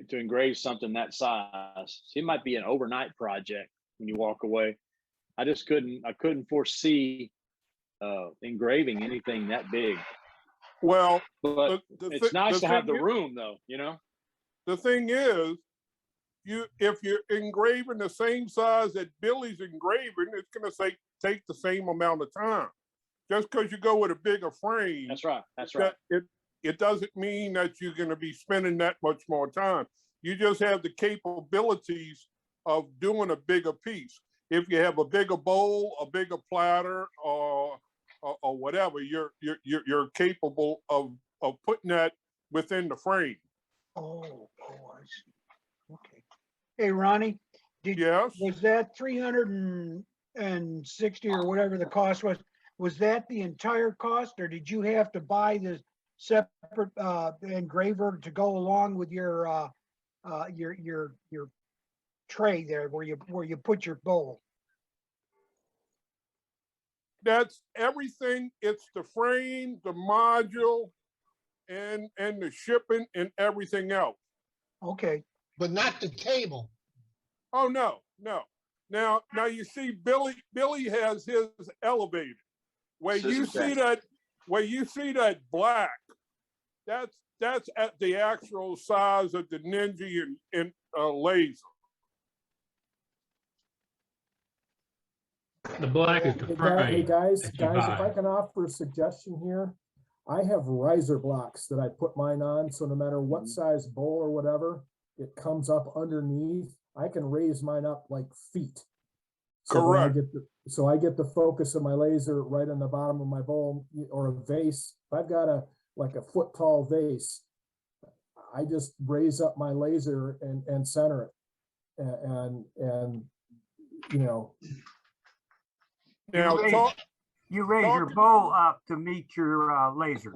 to engrave something that size. So it might be an overnight project when you walk away. I couldn't foresee engraving anything that big. Well, but it's nice to have the room, though. You know, the thing is, if you're engraving the same size that Billy's engraving, it's going to take the same amount of time. Just because you go with a bigger frame, that's right. That's right. It doesn't mean that you're going to be spending that much more time. You just have the capabilities of doing a bigger piece. If you have a bigger bowl, a bigger platter, or whatever, you're capable of putting that within the frame. Oh, I see. Okay. Hey, Ronnie, Yes. Was that 360 or whatever the cost was that the entire cost, or did you have to buy the separate engraver to go along with your tray there where you put your bowl? That's everything. It's the frame, the module, and the shipping and everything else. Okay. But not the table. Oh, no. Now you see Billy has his elevated. Where you see that black, that's at the actual size of the NeJe and Laser. The black is the frame. Hey guys, if buy. I can offer a suggestion here, I have riser blocks that I put mine on, so no matter what size bowl or whatever, it comes up underneath. I can raise mine up like feet. So Correct. I get the focus of my laser right on the bottom of my bowl or a vase. If I've got a 1-foot-tall vase, I just raise up my laser and center it, and you know. Now you raise your bowl up to meet your laser.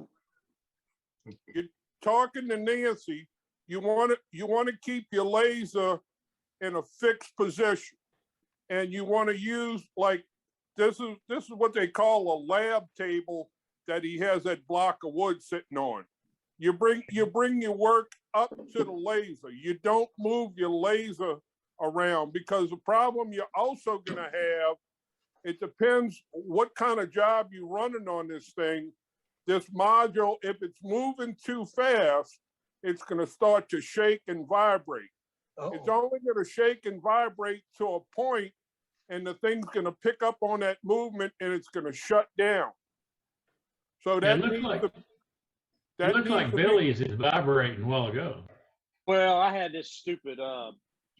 You're talking to Nancy. You want to keep your laser in a fixed position, and you want to use like this is what they call a lab table that he has that block of wood sitting on. You bring your work up to the laser. You don't move your laser around, because the problem you're also going to have, it depends what kind of job you're running on this thing. This module, if it's moving too fast, it's going to start to shake and vibrate. Oh. It's only going to shake and vibrate to a point, and the thing's going to pick up on that movement and it's going to shut down. So that it looks like Billy's is vibrating a while ago. Well, I had this stupid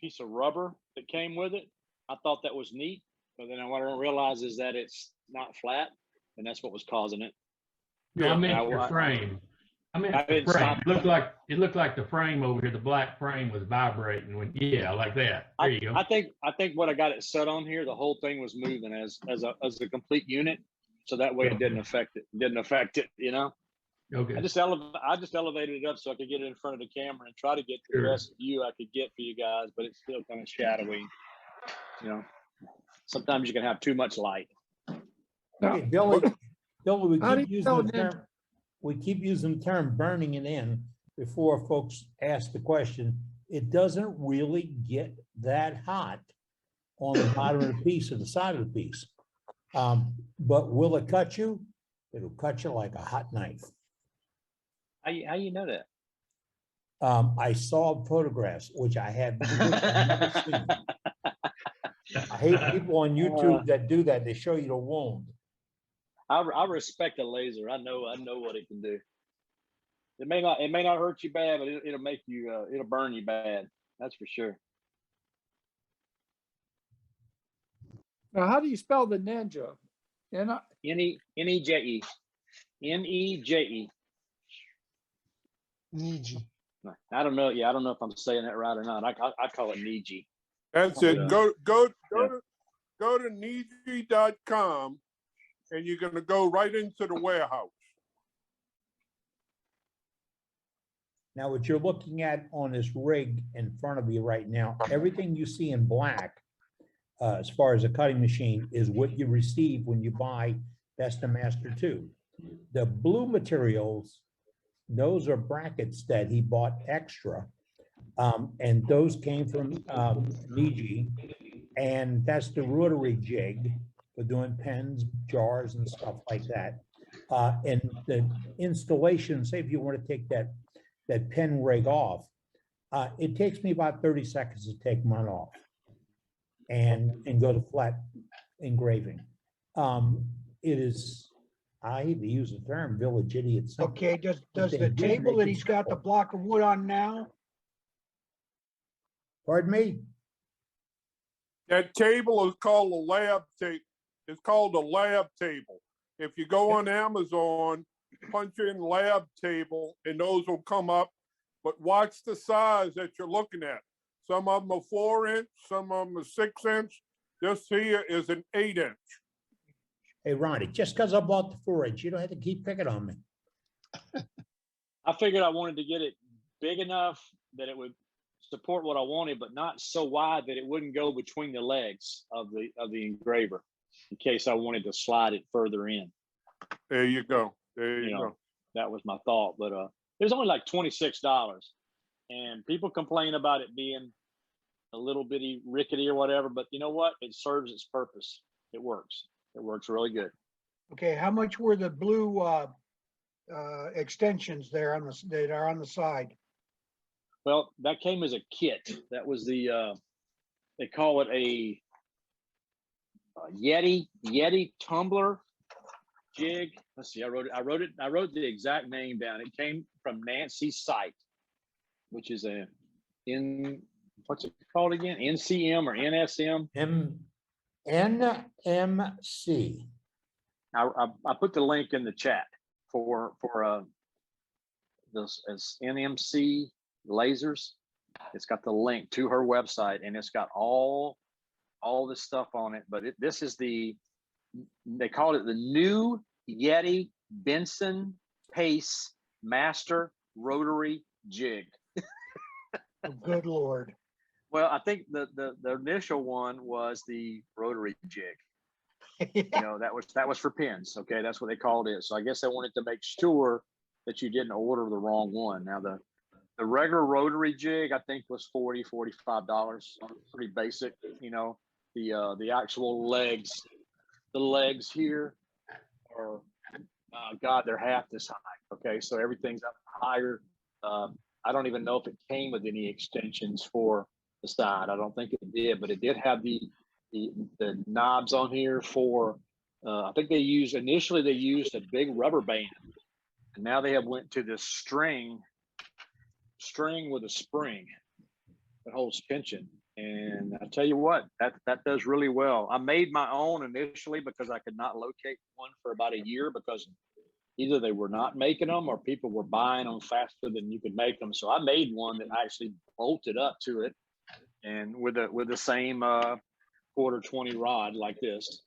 piece of rubber that came with it. I thought that was neat, but then what I realized is that it's not flat, and that's what was causing it. No, I meant your frame. I mean, the frame. It looked like the frame over here, the black frame was vibrating when, like that. There you go. I think what I got it set on here, the whole thing was moving as a complete unit, so that way it didn't affect it. You know. Okay. I just elevated it up so I could get it in front of the camera and try to get the best view I could get for you guys, but it's still kind of shadowy. You know, sometimes you can have too much light. Okay, Billy, we keep using the term burning it in before folks ask the question. It doesn't really get that hot on the bottom of the piece or the side of the piece. But will it cut you? It'll cut you like a hot knife. How you know that? I saw photographs, which I have never seen. I hate people on YouTube that do that. They show you the wound. I respect a laser. I know what it can do. It may not hurt you bad, but it'll make you it'll burn you bad. That's for sure. Now, how do you spell the Ninja? N-E-J-E. N-E-J-E. NeJe. I don't know. Yeah, I don't know if I'm saying that right or not. I call it NeJe. That's it. Go to NeJe.com and you're gonna go right into the warehouse. Now, what you're looking at on this rig in front of you right now, everything you see in black, as far as a cutting machine, is what you receive when you buy Best of Master 2. The blue materials, those are brackets that he bought extra. And those came from NeJe, and that's the rotary jig for doing pens, jars, and stuff like that. And the installation, say if you want to take that pen rig off, it takes me about 30 seconds to take mine off and go to flat engraving. It is, I hate to use the term village idiot. Okay, does the table that he's got the block of wood on now? Pardon me? That table is called a lab tape. It's called a lab table. If you go on Amazon, punch in lab table and those will come up, but watch the size that you're looking at. Some of them are 4-inch, some of them are 6-inch. This here is an 8-inch. Hey, Ronnie, just because I bought the 4-inch, you don't have to keep picking on me. I figured I wanted to get it big enough that it would support what I wanted, but not so wide that it wouldn't go between the legs of the engraver in case I wanted to slide it further in. There you go. There you go. That was my thought, but it was only like $26, and people complain about it being a little bitty rickety or whatever, but you know what? It serves its purpose. It works. It works really good. Okay, how much were the blue extensions there on that are on the side? Well, that came as a kit. That was the they call it a Yeti tumbler jig. Let's see, I wrote the exact name down. It came from Nancy's site, which is what's it called again? NCM or NSM? NMC. I put the link in the chat for this as NMC lasers. It's got the link to her website and it's got all this stuff on it. But this is they called it the new Yeti Benson Pace Master Rotary Jig. Oh, good Lord. Well, I think the initial one was the rotary jig. You know, that was for pins. Okay, that's what they called it. So I guess they wanted to make sure that you didn't order the wrong one. Now the regular rotary jig I think was $45. Pretty basic. You know, the actual legs, the legs here are God, they're half this high. Okay, so everything's up higher. I don't even know if it came with any extensions for the side. I don't think it did, but it did have the knobs on here for I think initially they used a big rubber band, and now they have went to this string with a spring that holds tension. And I tell you what, that does really well. I made my own initially because I could not locate one for about a year because either they were not making them or people were buying them faster than you could make them. So I made one that actually bolted up to it, and with the same quarter 20 rod like this,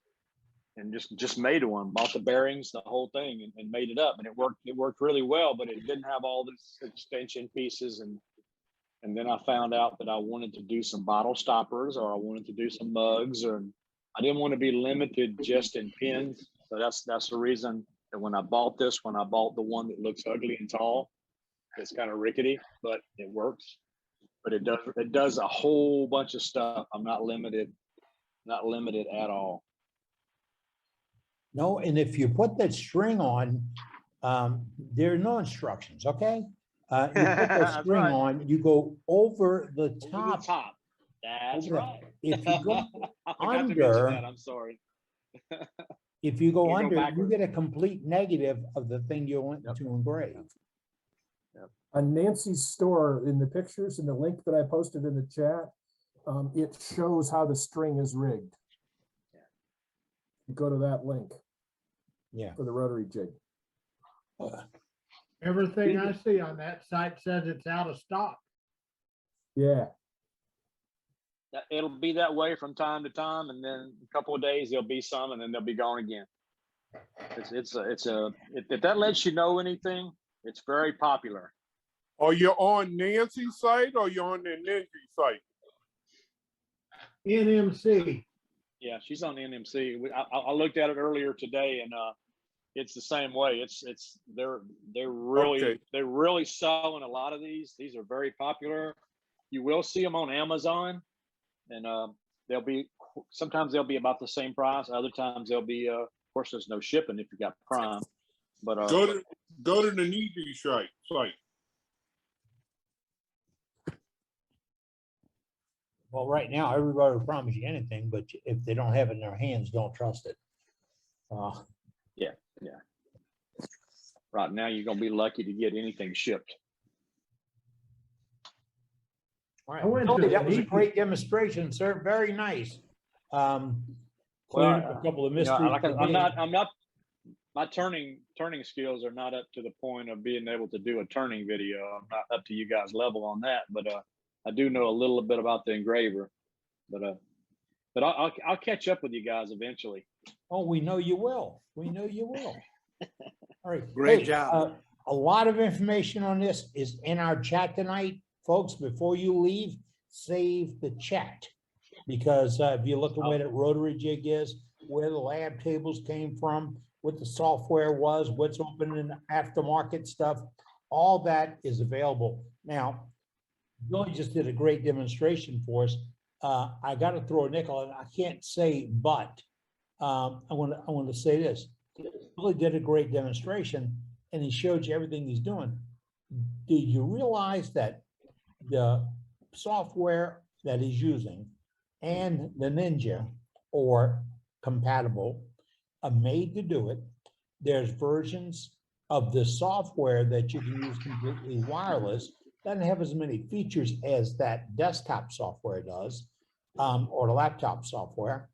and just made one, bought the bearings, the whole thing, and made it up, and it worked really well. But it didn't have all these extension pieces, and then I found out that I wanted to do some bottle stoppers, or I wanted to do some mugs, or I didn't want to be limited just in pins. So that's the reason that when I bought this one, I bought the one that looks ugly and tall. It's kind of rickety, but it works. But it does a whole bunch of stuff. I'm not limited at all. No, and if you put that string on, there are no instructions, okay? You put the That's string right. on, you go over the Over the top. top. That's Over the- right. If you go I forgot to mention that. under, I'm sorry. if you go Gotta go under, you backwards. get a complete negative of the thing you want to engrave. On Nancy's store, in the pictures and the link that I posted in the chat, it shows how the string is rigged. You go to that link Yeah. for the rotary jig. Everything I see on that site says it's out of stock. Yeah, It'll be that way from time to time, and then a couple of days there'll be some, and then they'll be gone again. If that lets you know anything, it's very popular. Are you on Nancy's site or you on the NeJe site? NMC. Yeah, she's on the NMC. I looked at it earlier today, and it's the same way. They're really selling a lot of these. These are very popular. You will see them on Amazon, and sometimes they'll be about the same price. Other times they'll be, of course, there's no shipping if you got Prime. But Go to the NeJe site. Well, right now, everybody will promise you anything, but if they don't have it in their hands, don't trust it. Yeah. Right now, you're gonna be lucky to get anything shipped. All I went right, to that was a NeJe. great demonstration, sir. Very nice. Cleared up a couple of mysteries. I'm not. My turning skills are not up to the point of being able to do a turning video. I'm not up to you guys' level on that, but I do know a little bit about the engraver. But I'll catch up with you guys eventually. Oh, we know you will. We know you will. All right. Great job. A lot of information on this is in our chat tonight. Folks, before you leave, save the chat. Because if you look at where that rotary jig is, where the lab tables came from, what the software was, what's open in aftermarket stuff, all that is available. Now, Billy just did a great demonstration for us. I got to throw a nickel, and I can't say, but I want to say this. Billy did a great demonstration, and he showed you everything he's doing. Did you realize that the software that he's using and the NeJe are compatible, are made to do it? There's versions of the software that you can use completely wireless. Doesn't have as many features as that desktop software does, or the laptop software.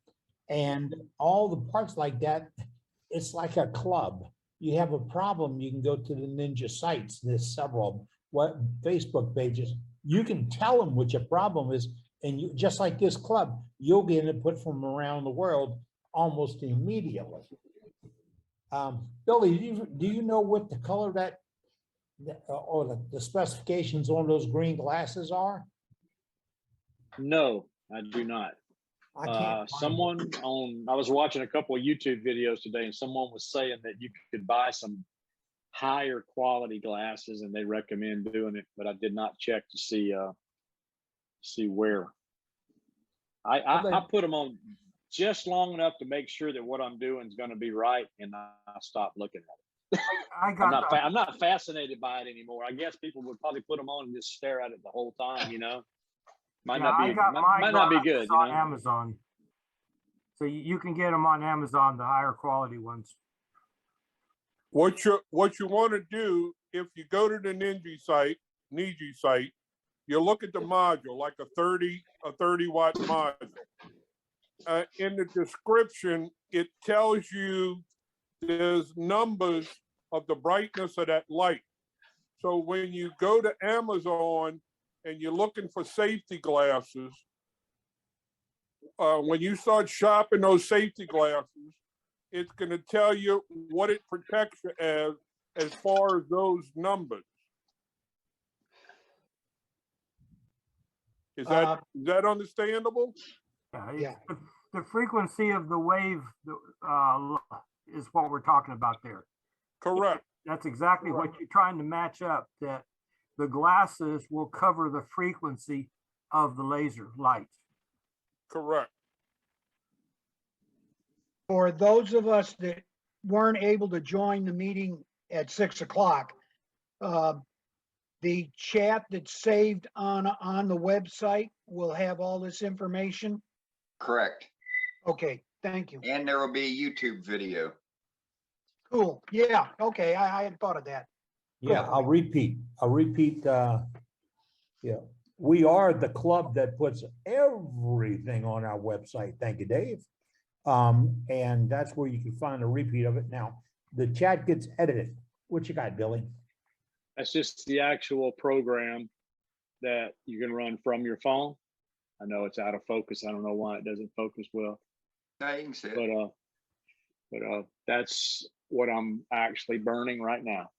And all the parts like that, it's like a club. You have a problem, you can go to the NeJe sites. There's several Facebook pages. You can tell them what your problem is, and you, just like this club, you'll get input from around the world almost immediately. Billy, do you know what the color or the specifications on those green glasses are? No, I do not. I was watching a couple of YouTube videos today, and someone was saying that you could buy some higher quality glasses, and they recommend doing it, but I did not check to see where. I put them on just long enough to make sure that what I'm doing is going to be right, and I stop looking at it. I'm not fascinated by it anymore. I guess people would probably put them on and just stare at it the whole time, you know. Might not be good, you know? On Amazon. So you can get them on Amazon, the higher quality ones. What you want to do, if you go to the NeJe site, you look at the module, like a 30 watt module. In the description, it tells you there's numbers of the brightness of that light. So when you go to Amazon and you're looking for safety glasses, when you start shopping those safety glasses, it's going to tell you what it protects you as far as those numbers. Is that understandable? Yeah. The frequency of the wave is what we're talking about there. Correct. That's exactly what you're trying to match up, that the glasses will cover the frequency of the laser light. Correct. For those of us that weren't able to join the meeting at 6 o'clock, the chat that's saved on the website will have all this information? Correct. Okay, thank you. And there will be a YouTube video. Cool. Yeah, okay, I hadn't thought of that. Yeah, I'll repeat, yeah, we are the club that puts everything on our website. Thank you, Dave. And that's where you can find a repeat of it. Now, the chat gets edited. What you got, Billy? That's just the actual program that you can run from your phone. I know it's out of focus. I don't know why it doesn't focus well. No, you can see it. But that's what I'm actually burning right now.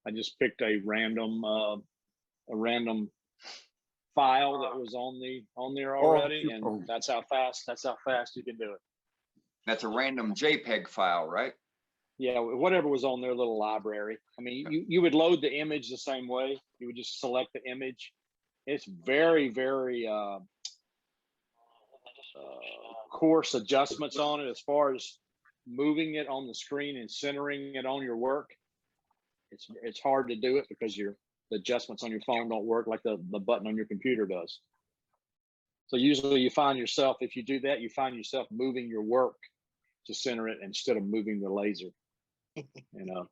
I just picked a random file that was on there already, and that's how fast you can do it. That's a random JPEG file, right? Yeah, whatever was on their little library. I mean, you would load the image the same way. You would just select the image. It's very, very coarse adjustments on it as far as moving it on the screen and centering it on your work. It's hard to do it because the adjustments on your phone don't work like the button on your computer does. So usually you find yourself, if you do that, you find yourself moving your work to center it instead of moving the laser. You know,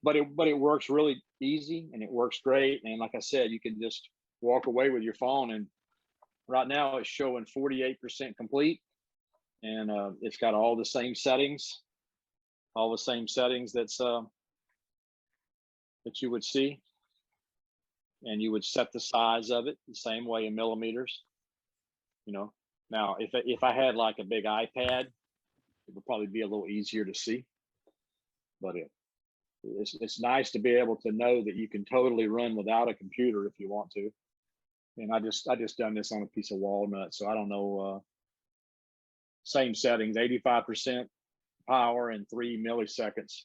but it works really easy and it works great. And like I said, you can just walk away with your phone, and right now it's showing 48% complete, and it's got all the same settings that's that you would see, and you would set the size of it the same way in millimeters. You know, now if I had like a big iPad, it would probably be a little easier to see, but it's nice to be able to know that you can totally run without a computer if you want to. And I just done this on a piece of walnut, so I don't know. Same settings, 85% power in 3 milliseconds,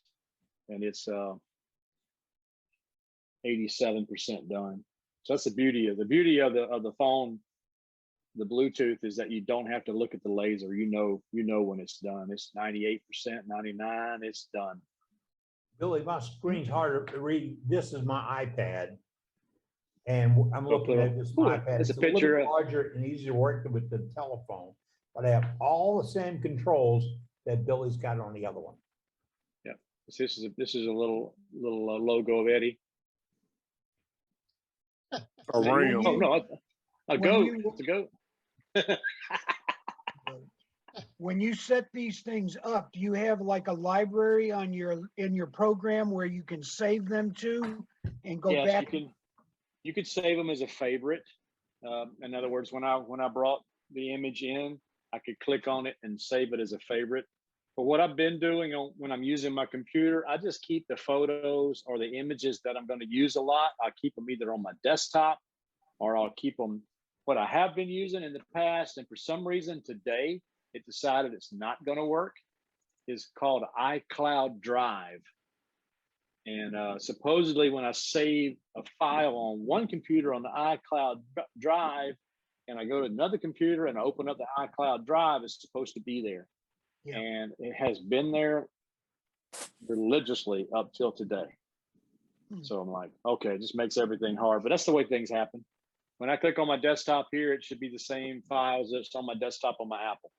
and it's 87% done. So that's the beauty of the phone. The Bluetooth is that you don't have to look at the laser. You know when it's done. It's 98%, 99. It's done. Billy, my screen's harder to read. This is my iPad, and I'm looking at this iPad. It's a little larger and easier to work with the telephone, but I have all the same controls that Billy's got on the other one. Yeah, this is a little logo of Eddie. A ram. Oh no, a goat. It's a goat. When you set these things up, do you have like a library on in your program where you can save them to and go back? You could save them as a favorite. In other words, when I brought the image in, I could click on it and save it as a favorite. But what I've been doing when I'm using my computer, I just keep the photos or the images that I'm going to use a lot. I keep them either on my desktop, or I'll keep them. What I have been using in the past, and for some reason today it decided it's not going to work, is called iCloud Drive. And supposedly when I save a file on one computer on the iCloud Drive, and I go to another computer and open up the iCloud Drive, it's supposed to be there. Yeah. And it has been there religiously up till today. So I'm like, okay, it just makes everything hard, but that's the way things happen. When I click on my desktop here, it should be the same files that's on my desktop on my Apple.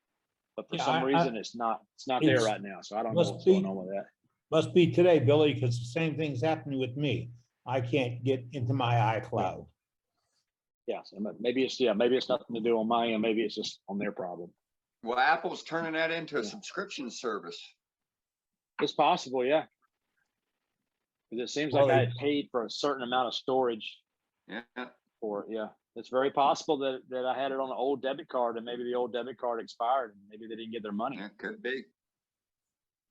But for some reason, it's not there right now. So I don't know what's going on with that. Must be today, Billy, because the same thing's happening with me. I can't get into my iCloud. Yeah, so maybe it's nothing to do on my end. Maybe it's just on their problem. Well, Apple's turning that into a subscription service. It's possible, yeah. Because it seems like I had paid for a certain amount of storage. Yeah. It's very possible that I had it on an old debit card, and maybe the old debit card expired, and maybe they didn't get their money. Yeah, could be.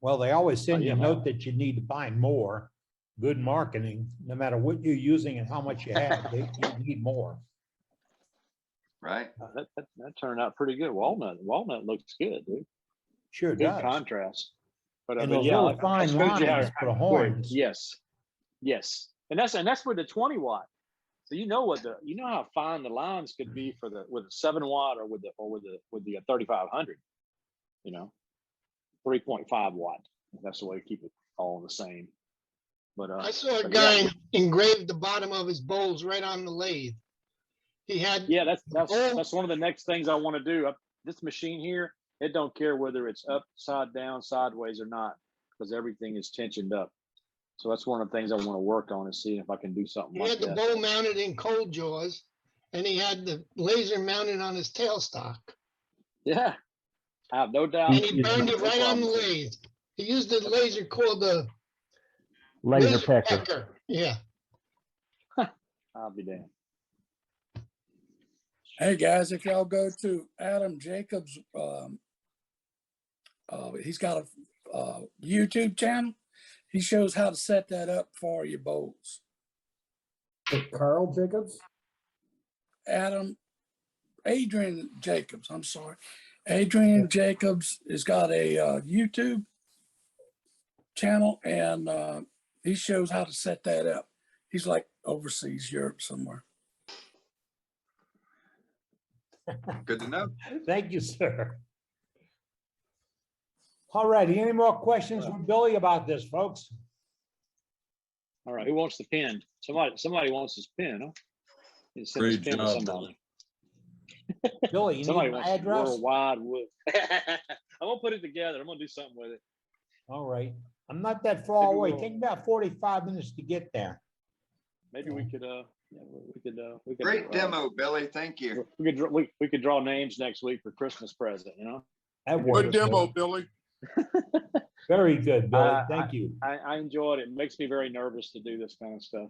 Well, they always send you a note that you need to buy more. Good marketing, no matter what you're using and how much you have, you need more. Right. That turned out pretty good. Walnut looks good, dude. Sure good does. Contrast. But and those little fine lines for the horns. Yes. And that's with the 20 watt. So you know how fine the lines could be with a 7 watt or with the 3500. 3.5 watt. That's the way to keep it all the same. But I saw a but guy yeah. engrave the bottom of his bowls right on the lathe. He had, Yeah, that's Oh. that's one of the next things I want to do. This machine here, it don't care whether it's upside down, sideways or not, because everything is tensioned up. So that's one of the things I want to work on and see if I can do something he like had the that. bowl mounted in cold jaws, and he had the laser mounted on his tailstock. Yeah, I have no doubt. And he burned it No right on the problem. lathe. He used a laser called the Laser pecker. Yeah. I'll be damned. Hey guys, if y'all go to Adam Jacobs, he's got a YouTube channel. He shows how to set that up for your bowls. Carl Jacobs? Adrian Jacobs, I'm sorry. Adrian Jacobs has got a YouTube channel, and he shows how to set that up. He's like overseas, Europe somewhere. Good to know. Thank you, sir. All righty, any more questions from Billy about this, folks? All right, who wants the pen? Somebody wants his pen, huh? You send this Great pen to job, somebody. Billy, you Somebody need an wants address? worldwide wood. I'm gonna put it together. I'm gonna do something with it. All right, I'm not that far Maybe away. we'll- Take me about 45 minutes to get there. Maybe we could, we could. Great demo, Billy. Thank you. We could draw names next week for Christmas present. You know. That Good works. demo, Billy. Very good, Billy. Thank you. I enjoyed it. It makes me very nervous to do this kind of stuff.